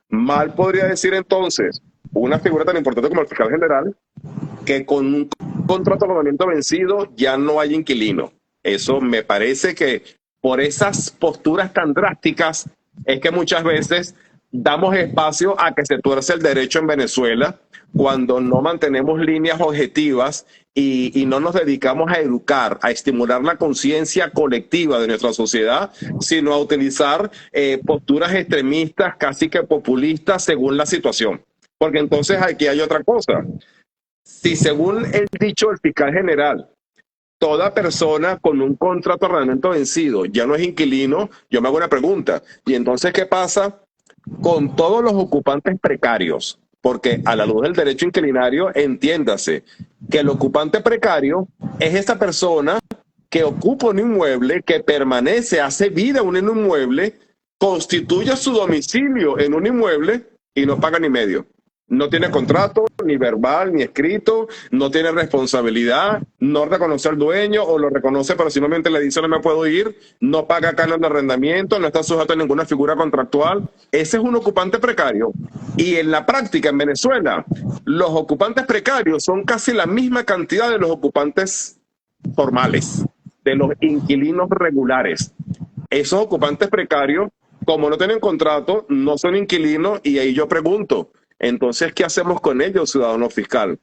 mal podría decir entonces una figura tan importante como el fiscal general que con un contrato de arrendamiento vencido ya no hay inquilino. Eso me parece que por esas posturas tan drásticas es que muchas veces damos espacio a que se tuerce el derecho en Venezuela cuando no mantenemos líneas objetivas y no nos dedicamos a educar, a estimular la conciencia colectiva de nuestra sociedad, sino a utilizar posturas extremistas, casi que populistas, según la situación. Porque entonces aquí hay otra cosa. Si según el dicho del fiscal general, toda persona con un contrato de arrendamiento vencido ya no es inquilino, yo me hago una pregunta. ¿Y entonces qué pasa con todos los ocupantes precarios? Porque a la luz del derecho inquilinario, entiéndase que el ocupante precario es esa persona que ocupa un inmueble, que permanece, hace vida en un inmueble, constituye su domicilio en un inmueble y no paga ni medio. No tiene contrato, ni verbal, ni escrito, no tiene responsabilidad, no reconoce al dueño o lo reconoce, pero simplemente le dice no me puedo ir, no paga canon de arrendamiento, no está sujeto a ninguna figura contractual. Ese es un ocupante precario. Y en la práctica, en Venezuela, los ocupantes precarios son casi la misma cantidad de los ocupantes formales, de los inquilinos regulares. Esos ocupantes precarios, como no tienen contrato, no son inquilinos y ahí yo pregunto, entonces, ¿qué hacemos con ellos, ciudadano fiscal?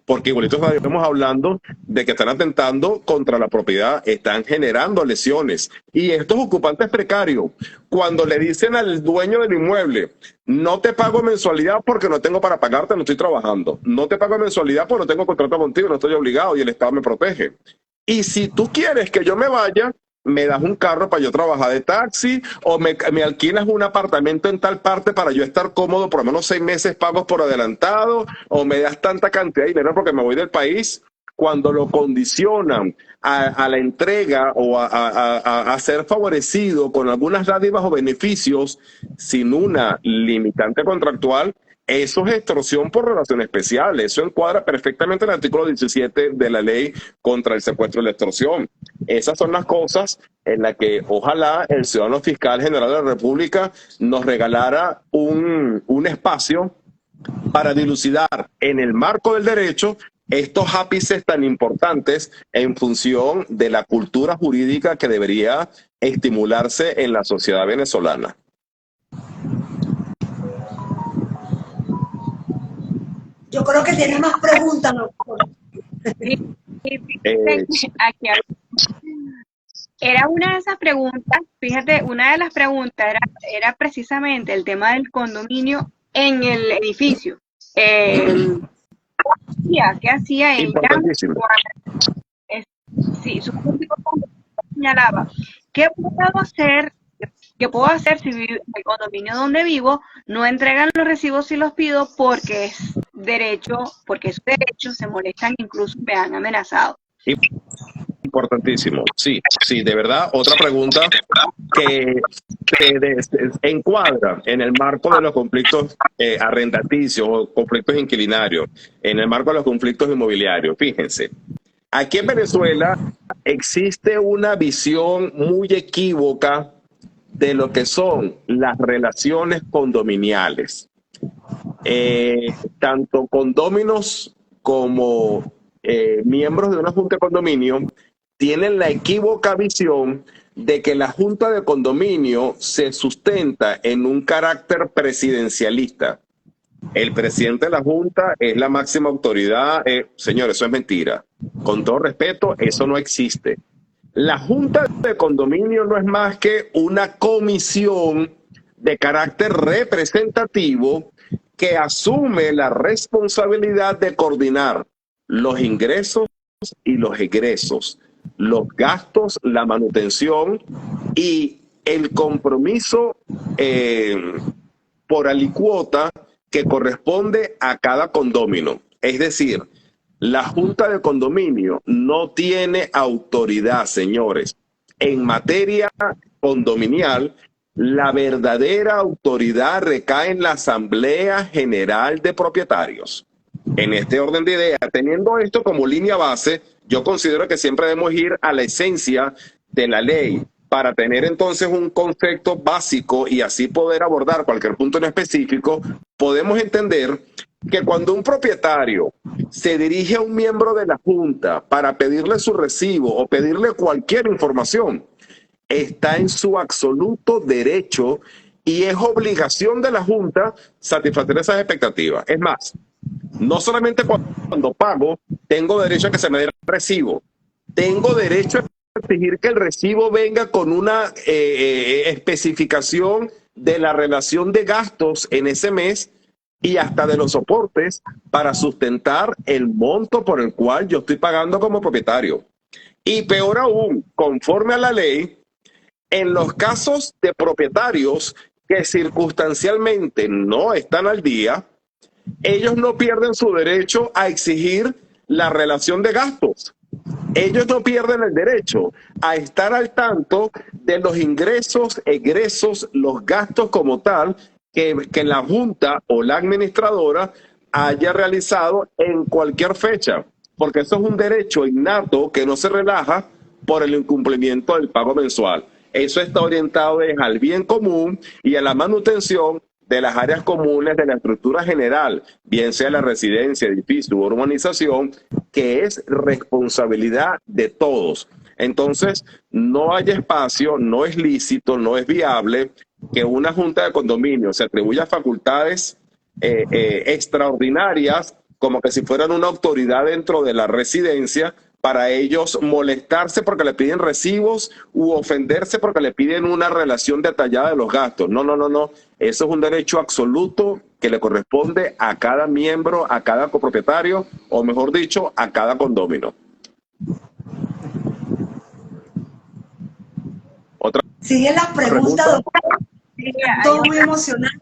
Porque igualito estamos hablando de que están atentando contra la propiedad, están generando lesiones. Y estos ocupantes precarios, cuando le dicen al dueño del inmueble, no te pago mensualidad porque no tengo para pagarte, no estoy trabajando. No te pago mensualidad porque no tengo contrato contigo, no estoy obligado y el Estado me protege. Y si tú quieres que yo me vaya, me das un carro para yo trabajar de taxi o me alquilas un apartamento en tal parte para yo estar cómodo, por lo menos 6 meses pagos por adelantado, o me das tanta cantidad de dinero porque me voy del país. Cuando lo condicionan a la entrega o a ser favorecido con algunas dádivas o beneficios sin una limitante contractual, eso es extorsión por relación especial. Eso encuadra perfectamente en el artículo 17 de la ley contra el secuestro y la extorsión. Esas son las cosas en las que ojalá el ciudadano fiscal general de la República nos regalara un espacio para dilucidar en el marco del derecho estos ápices tan importantes en función de la cultura jurídica que debería estimularse en la sociedad venezolana. Yo creo que tiene más preguntas, doctor. Aquí era una de esas preguntas, fíjate, una de las preguntas era precisamente el tema del condominio en el edificio. ¿Qué hacía ella? Sí, su público señalaba, ¿qué puedo hacer si el condominio donde vivo no entregan los recibos si los pido porque es derecho, se molestan, incluso me han amenazado? Importantísimo. Sí, de verdad. Otra pregunta que encuadra en el marco de los conflictos arrendaticios o conflictos inquilinarios, en el marco de los conflictos inmobiliarios. Fíjense, Aquí en Venezuela existe una visión muy equívoca de lo que son las relaciones condominiales. Tanto condóminos como miembros de una junta de condominio tienen la equívoca visión de que la junta de condominio se sustenta en un carácter presidencialista. El presidente de la junta es la máxima autoridad. Señor, eso es mentira. Con todo respeto, eso no existe. La junta de condominio no es más que una comisión de carácter representativo que asume la responsabilidad de coordinar los ingresos y los egresos, los gastos, la manutención y el compromiso por alicuota que corresponde a cada condomino. Es decir, la junta de condominio no tiene autoridad, señores. En materia condominial, la verdadera autoridad recae en la Asamblea General de Propietarios. En este orden de ideas, teniendo esto como línea base, yo considero que siempre debemos ir a la esencia de la ley para tener entonces un concepto básico y así poder abordar cualquier punto en específico. Podemos entender que cuando un propietario se dirige a un miembro de la junta para pedirle su recibo o pedirle cualquier información, está en su absoluto derecho y es obligación de la junta satisfacer esas expectativas. Es más, no solamente cuando pago, tengo derecho a que se me dé el recibo, tengo derecho a exigir que el recibo venga con una especificación de la relación de gastos en ese mes y hasta de los soportes para sustentar el monto por el cual yo estoy pagando como propietario. Y peor aún, conforme a la ley, en los casos de propietarios que circunstancialmente no están al día, ellos no pierden su derecho a exigir la relación de gastos. Ellos no pierden el derecho a estar al tanto de los ingresos, egresos, los gastos como tal que la junta o la administradora haya realizado en cualquier fecha, porque eso es un derecho innato que no se relaja por el incumplimiento del pago mensual. Eso está orientado al bien común y a la manutención de las áreas comunes de la estructura general, bien sea la residencia, edificio u urbanización, que es responsabilidad de todos. Entonces, no hay espacio, no es lícito, no es viable que una junta de condominio se atribuya facultades extraordinarias, como que si fueran una autoridad dentro de la residencia, para ellos molestarse porque le piden recibos u ofenderse porque le piden una relación detallada de los gastos. No, no, no, no. Eso es un derecho absoluto que le corresponde a cada miembro, a cada copropietario, o mejor dicho, a cada condomino. Otra Siguen las preguntas, doctora. Sí, Todo muy emocionante.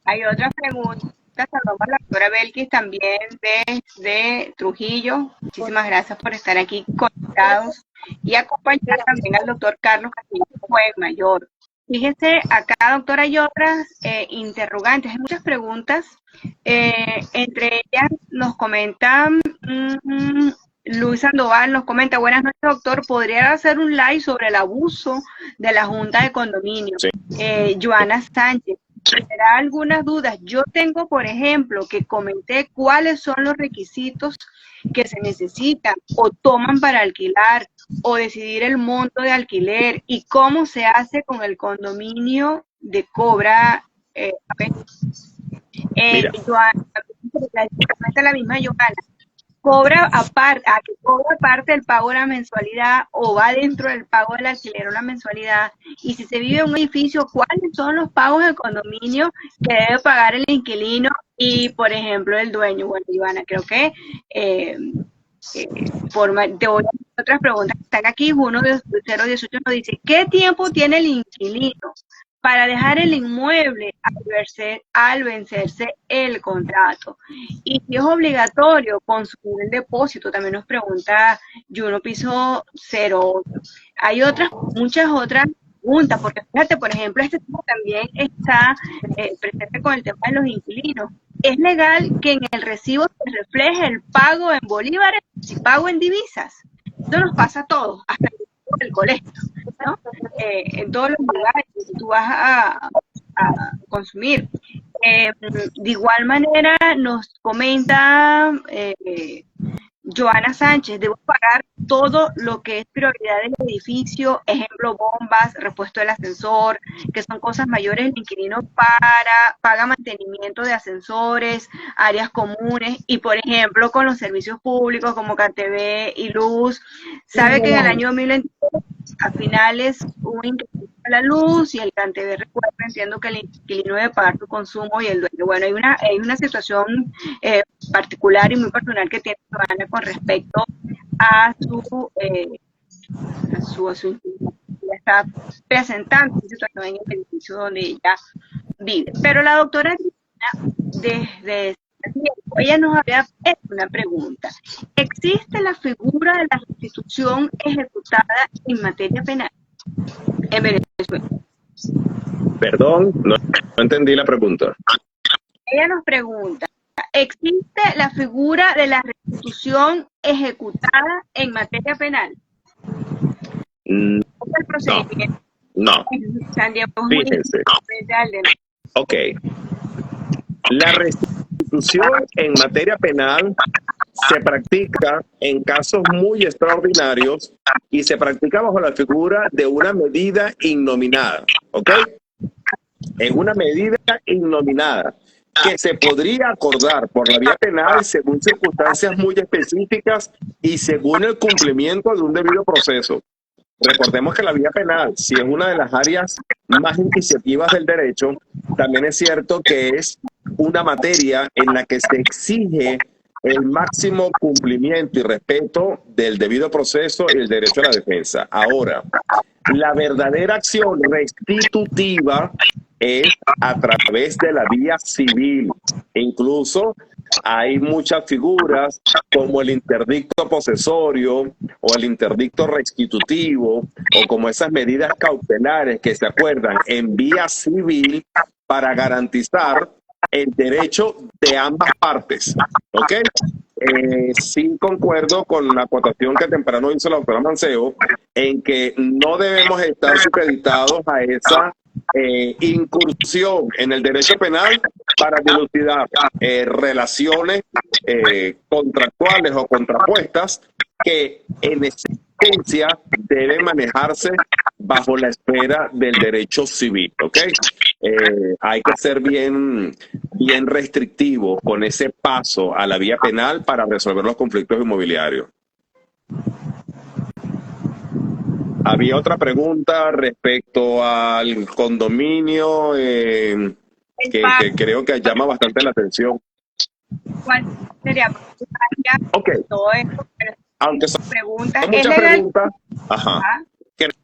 hay otra pregunta. Saludamos a la doctora Belkis también de Trujillo. Muchísimas gracias por estar aquí conectados y acompañar también al doctor Carlos Castillo Mayor. Fíjese, acá, doctora, hay otras interrogantes, hay muchas preguntas. Entre ellas nos comentan, Luis Sandoval nos comenta: buenas noches, doctor, ¿podría hacer un live sobre el abuso de la Junta de Condominio? Sí. Joana Sánchez, ¿tendrá algunas dudas? Yo tengo, por ejemplo, que comenté cuáles son los requisitos que se necesitan o toman para alquilar o decidir el monto de alquiler y cómo se hace con el condominio de cobra. Joana, la misma Joana, cobra aparte del pago de la mensualidad o va dentro del pago del alquiler o la mensualidad. Y si se vive en un edificio, ¿cuáles son los pagos de condominio que debe pagar el inquilino y, por ejemplo, el dueño? Bueno, Ivana, creo que te voy a hacer otras preguntas que están aquí. Uno de 018 nos dice: ¿qué tiempo tiene el inquilino para dejar el inmueble al vencerse el contrato? Y si es obligatorio consumir el depósito, también nos pregunta Juno Piso 08. Hay muchas otras preguntas, porque fíjate, por ejemplo, este tema también está presente con el tema de los inquilinos. es legal que en el recibo se refleje el pago en bolívares y pago en divisas. Eso nos pasa a todos, hasta en el colegio, ¿no? En todos los lugares que tú vas a consumir. De igual manera nos comenta Joana Sánchez, debo pagar todo lo que es prioridad del edificio, ejemplo, bombas, repuesto del ascensor, que son cosas mayores. El inquilino paga mantenimiento de ascensores, áreas comunes, y por ejemplo, con los servicios públicos como CanTV y Luz, sabe que en el año 2022 a finales hubo un incremento de la luz y el CanTV, recuerda, entiendo que el inquilino debe pagar su consumo y el dueño. Bueno, hay una situación particular y muy personal que tiene Joana con respecto a su inquilino. Ella está presentando una situación en el edificio donde ella vive. Pero la doctora Cristina, desde ella nos había hecho una pregunta. ¿Existe la figura de la restitución ejecutada en materia penal en Venezuela? Perdón, no entendí la pregunta. Ella nos pregunta, ¿existe la figura de la restitución ejecutada en materia penal? No. El procedimiento. No. Fíjense. Ok. La restitución en materia penal se practica en casos muy extraordinarios y se practica bajo la figura de una medida innominada. ¿Ok? En una medida innominada que se podría acordar por la vía penal según circunstancias muy específicas y según el cumplimiento de un debido proceso. Recordemos que la vía penal, si es una de las áreas más inquisitivas del derecho, también es cierto que es una materia en la que se exige el máximo cumplimiento y respeto del debido proceso y el derecho a la defensa. Ahora, la verdadera acción restitutiva es a través de la vía civil. Incluso hay muchas figuras como el interdicto posesorio o el interdicto restitutivo o como esas medidas cautelares que se acuerdan en vía civil para garantizar el derecho de ambas partes. ¿Ok? Sí concuerdo con la acotación que temprano hizo la doctora Mancebo en que no debemos estar supeditados a esa incursión en el derecho penal para dilucidar relaciones contractuales o contrapuestas que en esencia deben manejarse bajo la esfera del derecho civil. ¿Ok? Hay que ser bien restrictivo con ese paso a la vía penal para resolver los conflictos inmobiliarios. Había otra pregunta respecto al condominio que creo que llama bastante la atención. ¿Cuál sería? Ok. Todo esto, aunque son preguntas, muchas preguntas,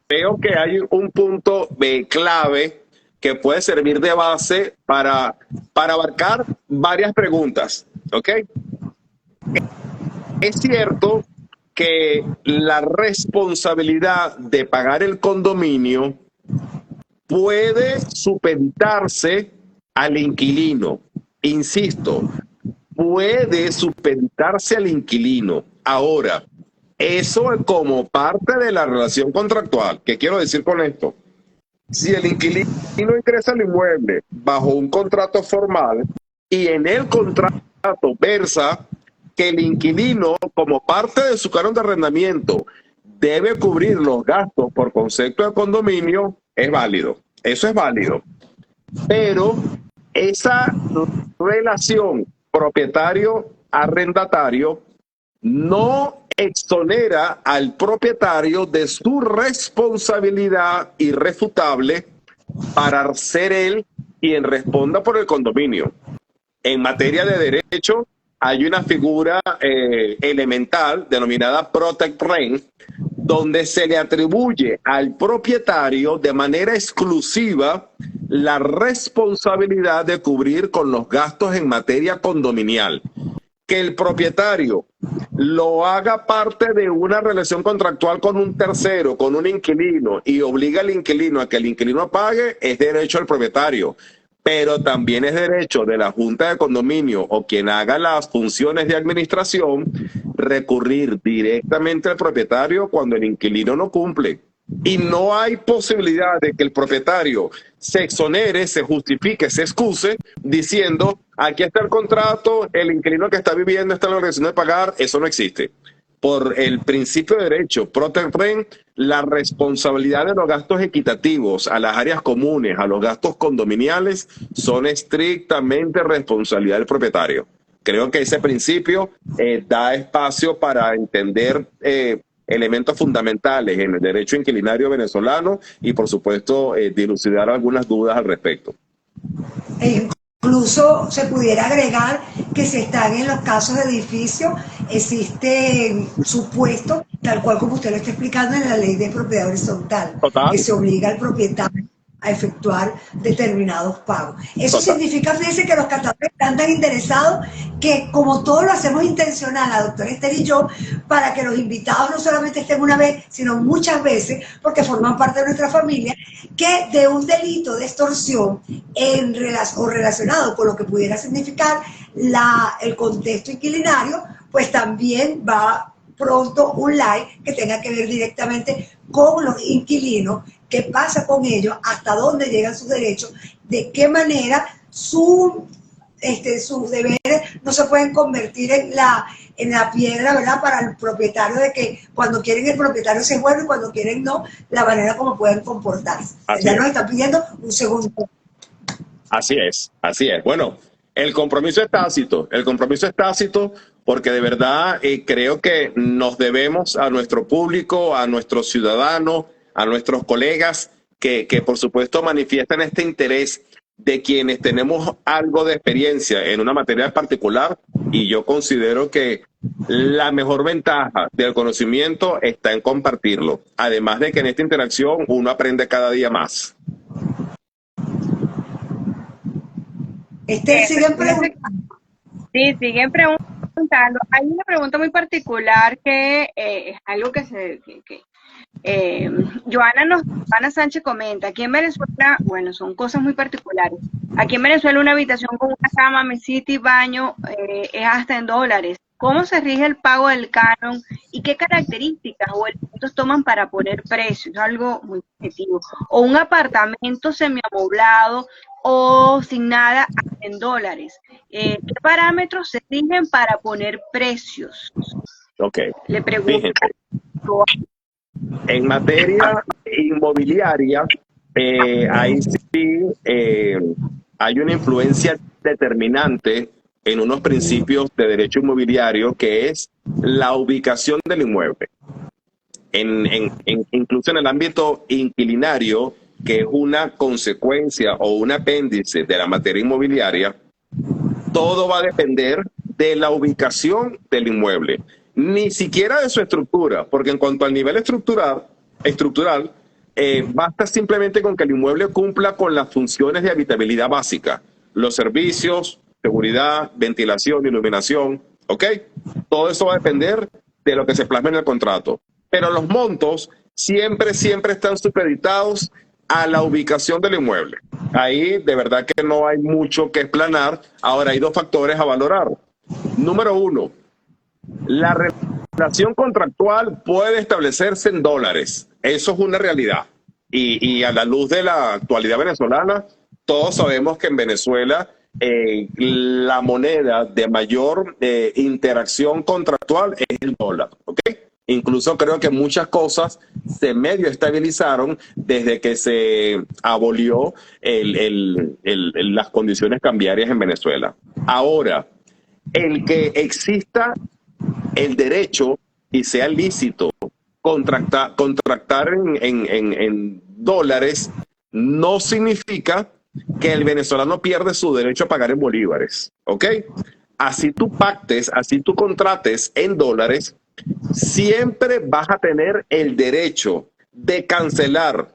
creo que hay un punto clave que puede servir de base para abarcar varias preguntas. ¿Ok? Es cierto que la responsabilidad de pagar el condominio puede supeditarse al inquilino. Insisto, puede supeditarse al inquilino. Ahora, eso es como parte de la relación contractual. ¿Qué quiero decir con esto? Si el inquilino ingresa al inmueble bajo un contrato formal y en el contrato versa que el inquilino, como parte de su canon de arrendamiento, debe cubrir los gastos por concepto de condominio, es válido. Eso es válido. Pero esa relación propietario-arrendatario no exonera al propietario de su responsabilidad irrefutable para ser él quien responda por el condominio. En materia de derecho, hay una figura elemental denominada protect rent, donde se le atribuye al propietario de manera exclusiva la responsabilidad de cubrir con los gastos en materia condominial. Que el propietario lo haga parte de una relación contractual con un tercero, con un inquilino, y obliga al inquilino a que el inquilino pague, es derecho del propietario. pero también es derecho de la Junta de Condominio o quien haga las funciones de administración recurrir directamente al propietario cuando el inquilino no cumple. Y no hay posibilidad de que el propietario se exonere, se justifique, se excuse diciendo, aquí está el contrato, el inquilino que está viviendo está en la obligación de pagar. Eso no existe. Por el principio de derecho, pro tempore, la responsabilidad de los gastos equitativos a las áreas comunes, a los gastos condominiales, son estrictamente responsabilidad del propietario. Creo que ese principio da espacio para entender elementos fundamentales en el derecho inquilinario venezolano y, por supuesto, dilucidar algunas dudas al respecto. Incluso se pudiera agregar que si están en los casos de edificios, existe supuesto, tal cual como usted lo está explicando en la ley de propiedad horizontal, Total. que se obliga al propietario a efectuar determinados pagos. Eso Total. significa, fíjense, que los catadores están tan interesados que, como todos lo hacemos intencional, la doctora Esther y yo, para que los invitados no solamente estén una vez, sino muchas veces, porque forman parte de nuestra familia, que de un delito de extorsión o relacionado con lo que pudiera significar el contexto inquilinario, pues también va pronto un live que tenga que ver directamente con los inquilinos, qué pasa con ellos, hasta dónde llegan sus derechos, de qué manera sus deberes no se pueden convertir en la piedra, ¿verdad?, para el propietario, de que cuando quieren el propietario se vuelve y cuando quieren no, la manera como pueden comportarse. Ya nos están pidiendo un segundo. Así es, así es. Bueno, el compromiso es tácito porque de verdad creo que nos debemos a nuestro público, a nuestros ciudadanos, a nuestros colegas que por supuesto manifiestan este interés de quienes tenemos algo de experiencia en una materia particular, y yo considero que la mejor ventaja del conocimiento está en compartirlo. Además de que en esta interacción uno aprende cada día más. Siguen preguntando. Sí, siguen preguntando. Hay una pregunta muy particular que es algo que Joana Sánchez comenta. Aquí en Venezuela, bueno, son cosas muy particulares. Aquí en Venezuela una habitación con una cama, mesita y baño es hasta en dólares. ¿Cómo se rige el pago del canon y qué características o elementos toman para poner precios? Es algo muy objetivo. O un apartamento semiamoblado o sin nada en dólares. ¿Qué parámetros se rigen para poner precios? Ok. Le pregunto. En materia inmobiliaria, ahí sí hay una influencia determinante en unos principios de derecho inmobiliario, que es la ubicación del inmueble. Incluso en el ámbito inquilinario, que es una consecuencia o un apéndice de la materia inmobiliaria, todo va a depender de la ubicación del inmueble. Ni siquiera de su estructura, porque en cuanto al nivel estructural, basta simplemente con que el inmueble cumpla con las funciones de habitabilidad básica, los servicios, seguridad, ventilación, iluminación, ¿ok? Todo eso va a depender de lo que se plasme en el contrato. Pero los montos siempre están supeditados a la ubicación del inmueble. Ahí de verdad que no hay mucho que explanar. Ahora hay dos factores a valorar. Número uno, la relación contractual puede establecerse en dólares. Eso es una realidad. Y a la luz de la actualidad venezolana, todos sabemos que en Venezuela la moneda de mayor interacción contractual es el dólar, ¿ok? Incluso creo que muchas cosas se medio estabilizaron desde que se abolió las condiciones cambiarias en Venezuela. Ahora, el que exista el derecho y sea lícito contractar en dólares no significa que el venezolano pierde su derecho a pagar en bolívares, ¿ok? Así tú pactes, así tú contrates en dólares, siempre vas a tener el derecho de cancelar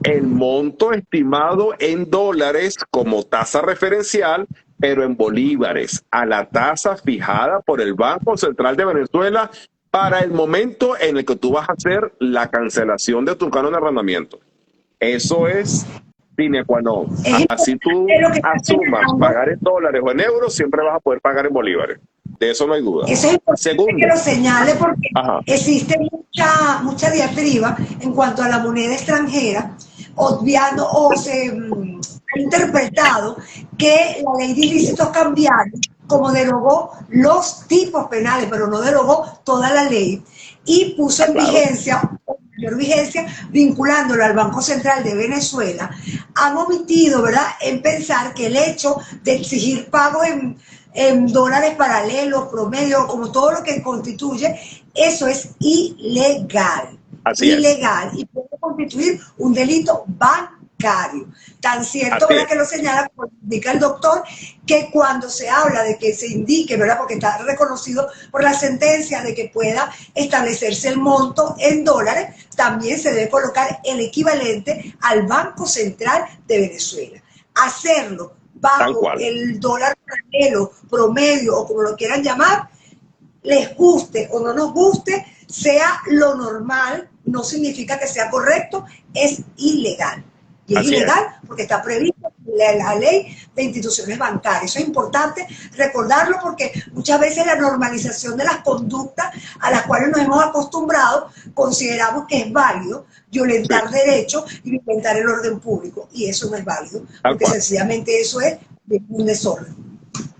el monto estimado en dólares como tasa referencial, pero en bolívares, a la tasa fijada por el Banco Central de Venezuela para el momento en el que tú vas a hacer la cancelación de tu canon de arrendamiento. Eso es sine qua non. Es Así tú importante lo que está asumas señalando. pagar en dólares o en euros, siempre vas a poder pagar en bolívares. De eso no hay duda. Eso es importante Segundo, que lo señale porque ajá, existe mucha diatriba en cuanto a la moneda extranjera, obviando o se ha interpretado que la ley de ilícitos cambiarios, como derogó los tipos penales, pero no derogó toda la ley, y puso en claro, vigencia, o mayor vigencia, vinculándolo al Banco Central de Venezuela, han omitido, ¿verdad?, en pensar que el hecho de exigir pagos en dólares paralelos, promedio, como todo lo que constituye, eso es ilegal. así es, Ilegal y puede constituir un delito bancario. Tan cierto, así ¿verdad?, es. que lo señala, como indica el doctor, que cuando se habla de que se indique, ¿verdad?, porque está reconocido por la sentencia de que pueda establecerse el monto en dólares, también se debe colocar el equivalente al Banco Central de Venezuela. Hacerlo Tal bajo cual. el dólar paralelo, promedio o como lo quieran llamar, les guste o no nos guste, sea lo normal, no significa que sea correcto, es ilegal. Y es Así es. ilegal porque está previsto en la ley de instituciones bancarias. Eso es importante recordarlo porque muchas veces la normalización de las conductas a las cuales nos hemos acostumbrado, consideramos que es válido violentar Sí, derechos y violentar el orden público. Y eso no es válido, tal porque cual. sencillamente eso es un desorden.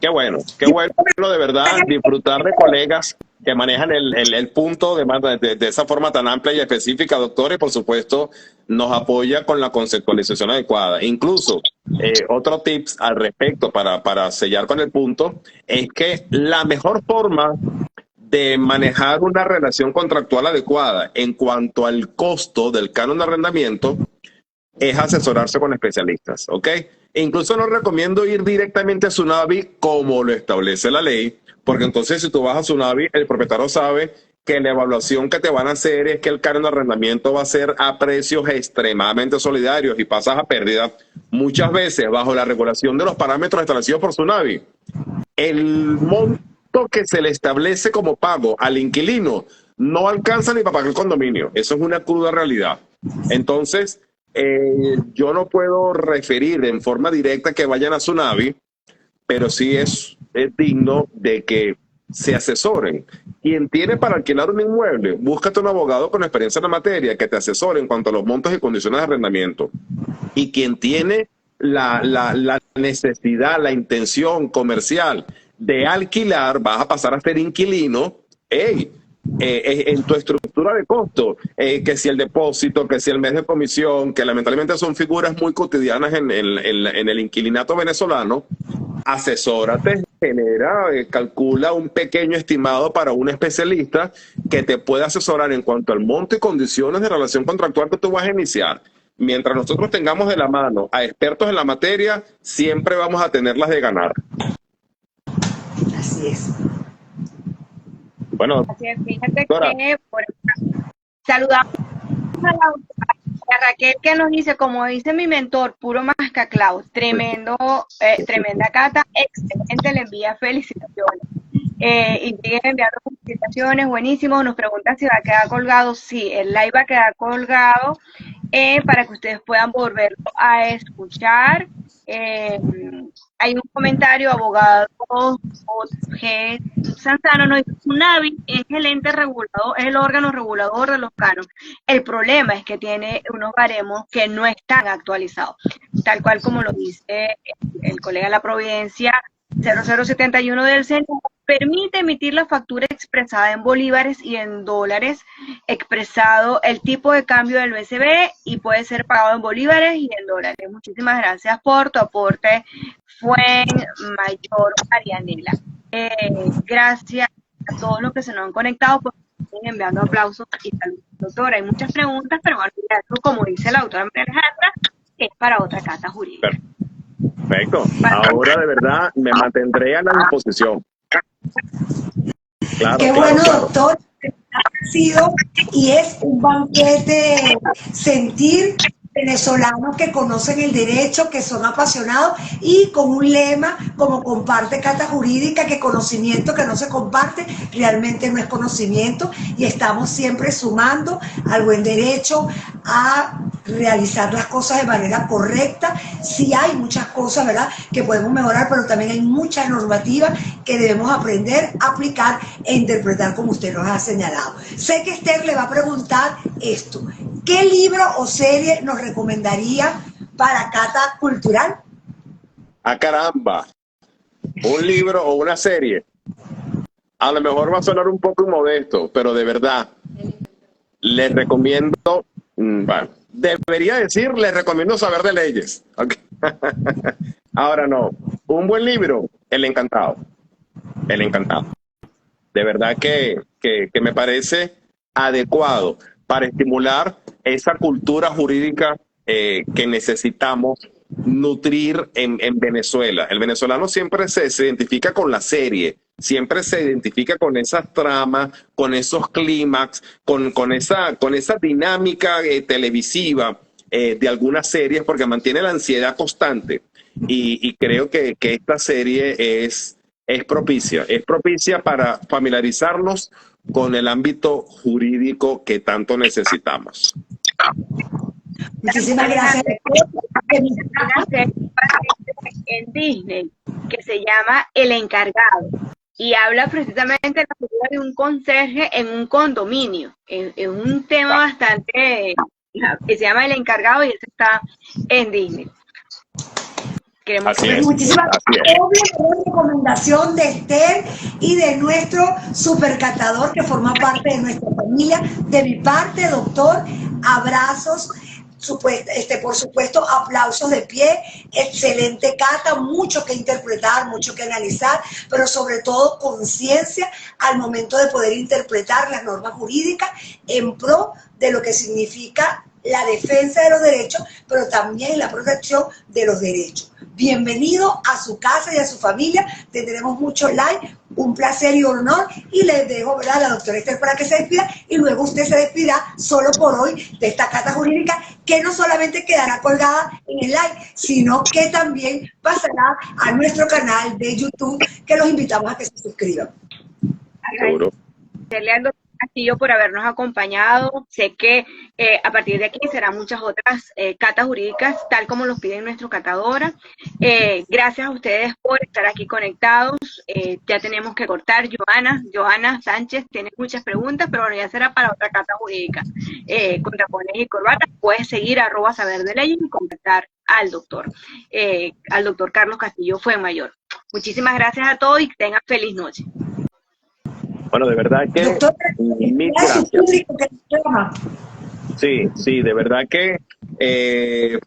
Qué bueno de verdad disfrutar de colegas que manejan el punto de esa forma tan amplia y específica, doctor, y por supuesto nos apoya con la conceptualización adecuada. Incluso, otro tips al respecto para sellar con el punto, es que la mejor forma de manejar una relación contractual adecuada en cuanto al costo del canon de arrendamiento es asesorarse con especialistas, ¿ok? E incluso no recomiendo ir directamente a Tsunavi como lo establece la ley, porque entonces si tú vas a Tsunavi, el propietario sabe que la evaluación que te van a hacer es que el canon de arrendamiento va a ser a precios extremadamente solidarios y pasas a pérdida. Muchas veces, bajo la regulación de los parámetros establecidos por Tsunavi, el monto que se le establece como pago al inquilino no alcanza ni para pagar el condominio. Eso es una cruda realidad. Entonces, yo no puedo referir en forma directa que vayan a Tsunavi, pero sí es digno de que se asesoren. Quien tiene para alquilar un inmueble, búscate un abogado con experiencia en la materia que te asesore en cuanto a los montos y condiciones de arrendamiento. Y quien tiene la necesidad, la intención comercial de alquilar, vas a pasar a ser inquilino. Hey, en tu estructura de costo, que si el depósito, que si el mes de comisión, que lamentablemente son figuras muy cotidianas en el inquilinato venezolano, asesórate, genera, calcula un pequeño estimado para un especialista que te pueda asesorar en cuanto al monto y condiciones de relación contractual que tú vas a iniciar. Mientras nosotros tengamos de la mano a expertos en la materia, siempre vamos a tenerlas de ganar. Así es. Bueno, Así es, fíjate doctora, que saludamos a Raquel que nos dice, como dice mi mentor, puro mascaclao, tremenda cata, excelente, le envía felicitaciones. Y sigue enviando felicitaciones, buenísimo. Nos pregunta si va a quedar colgado. Sí, el live va a quedar colgado para que ustedes puedan volverlo a escuchar. Hay un comentario, abogado G. Santana nos dice, Tsunavi es el ente regulador, es el órgano regulador de los canos. El problema es que tiene unos baremos que no están actualizados, tal cual como lo dice el colega de la Providencia 0071 del CENTE, permite emitir la factura expresada en bolívares y en dólares, expresado el tipo de cambio del BCB y puede ser pagado en bolívares y en dólares. Muchísimas gracias por tu aporte, Mayor Marianela. Gracias a todos los que se nos han conectado, por enviando aplausos y saludos, doctora. Hay muchas preguntas, pero bueno, como dice la doctora María Alejandra, es para otra cata jurídica. Perfecto. Ahora de verdad me mantendré a la disposición. Claro, Qué bueno, doctor. Ha sido y es un banquete sentir venezolanos que conocen el derecho, que son apasionados y con un lema como comparte cata jurídica, que conocimiento que no se comparte realmente no es conocimiento, y estamos siempre sumando al buen derecho, a realizar las cosas de manera correcta. Sí hay muchas cosas, ¿verdad?, que podemos mejorar, pero también hay muchas normativas que debemos aprender, aplicar e interpretar como usted nos ha señalado. Sé que Esther le va a preguntar esto. ¿Qué libro o serie nos recomendaría para cata cultural? ¡Ah, caramba! ¿Un libro o una serie? A lo mejor va a sonar un poco inmodesto, pero de verdad, les recomiendo, bueno, debería decir, les recomiendo Saber de Leyes. Okay. Ahora no, un buen libro, El Encantado. El Encantado. De verdad que me parece adecuado para estimular esa cultura jurídica que necesitamos nutrir en Venezuela. El venezolano siempre se identifica con la serie, siempre se identifica con esas tramas, con esos clímax, con esa dinámica televisiva de algunas series, porque mantiene la ansiedad constante. Y creo que esta serie es propicia para familiarizarnos con el ámbito jurídico que tanto necesitamos. Muchísimas gracias. En Disney, que se llama El Encargado, y habla precisamente de la figura de un conserje en un condominio. Es un tema bastante que se llama El Encargado, y eso está en Disney. Así es. Muchísimas gracias. Doble recomendación de Esther y de nuestro supercatador que forma parte de nuestra familia. De mi parte, doctor, abrazos. Por supuesto, aplausos de pie, excelente cata, mucho que interpretar, mucho que analizar, pero sobre todo conciencia al momento de poder interpretar las normas jurídicas en pro de lo que significa la defensa de los derechos, pero también la protección de los derechos. Bienvenido a su casa y a su familia, tendremos muchos likes, un placer y un honor, y les dejo, ¿verdad?, a la doctora Esther para que se despida, y luego usted se despida solo por hoy de esta cata jurídica, que no solamente quedará colgada en el like, sino que también pasará a nuestro canal de YouTube, que los invitamos a que se suscriban. Seguro. Castillo por habernos acompañado. Sé que a partir de aquí serán muchas otras catas jurídicas, tal como los piden nuestro catadora. Gracias a ustedes por estar aquí conectados. Ya tenemos que cortar. Joana Sánchez tiene muchas preguntas, pero bueno, ya será para otra cata jurídica. Con tapones y corbatas, puedes seguir @saber de leyes y contactar al doctor Carlos Castillo Fuenmayor. Muchísimas gracias a todos y que tengan feliz noche. Bueno, de verdad que Doctor, mil gracias. Sí, de verdad que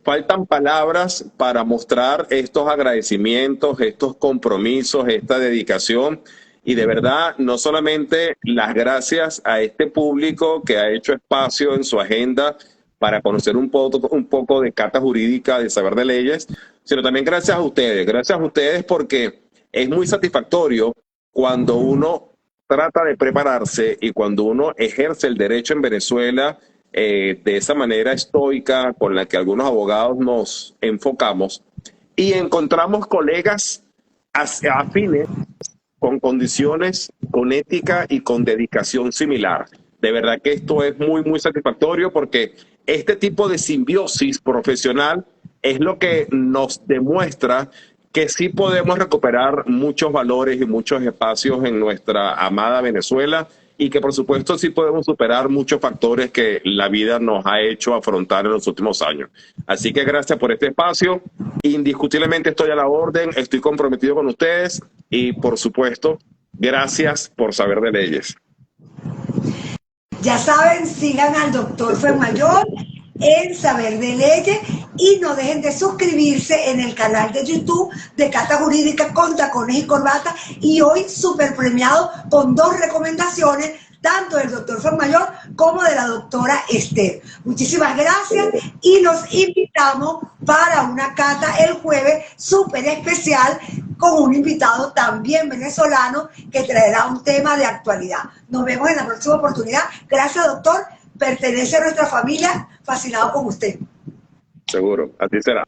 faltan palabras para mostrar estos agradecimientos, estos compromisos, esta dedicación, y de verdad no solamente las gracias a este público que ha hecho espacio en su agenda para conocer un poco de cata jurídica, de saber de leyes, sino también gracias a ustedes porque es muy satisfactorio cuando uno trata de prepararse y cuando uno ejerce el derecho en Venezuela de esa manera estoica con la que algunos abogados nos enfocamos y encontramos colegas afines con condiciones, con ética y con dedicación similar. De verdad que esto es muy, muy satisfactorio porque este tipo de simbiosis profesional es lo que nos demuestra que sí podemos recuperar muchos valores y muchos espacios en nuestra amada Venezuela y que por supuesto sí podemos superar muchos factores que la vida nos ha hecho afrontar en los últimos años. Así que gracias por este espacio. Indiscutiblemente estoy a la orden, estoy comprometido con ustedes y por supuesto, gracias por saber de leyes. Ya saben, sigan al doctor Fuenmayor en Saber de Leyes y no dejen de suscribirse en el canal de YouTube de Cata Jurídica con Tacones y Corbata, y hoy súper premiado con 2 recomendaciones, tanto del doctor Fuenmayor como de la doctora Esther. Muchísimas gracias y los invitamos para una cata el jueves súper especial con un invitado también venezolano que traerá un tema de actualidad. Nos vemos en la próxima oportunidad. Gracias, doctor. Pertenece a nuestra familia, fascinado con usted. Seguro, así será.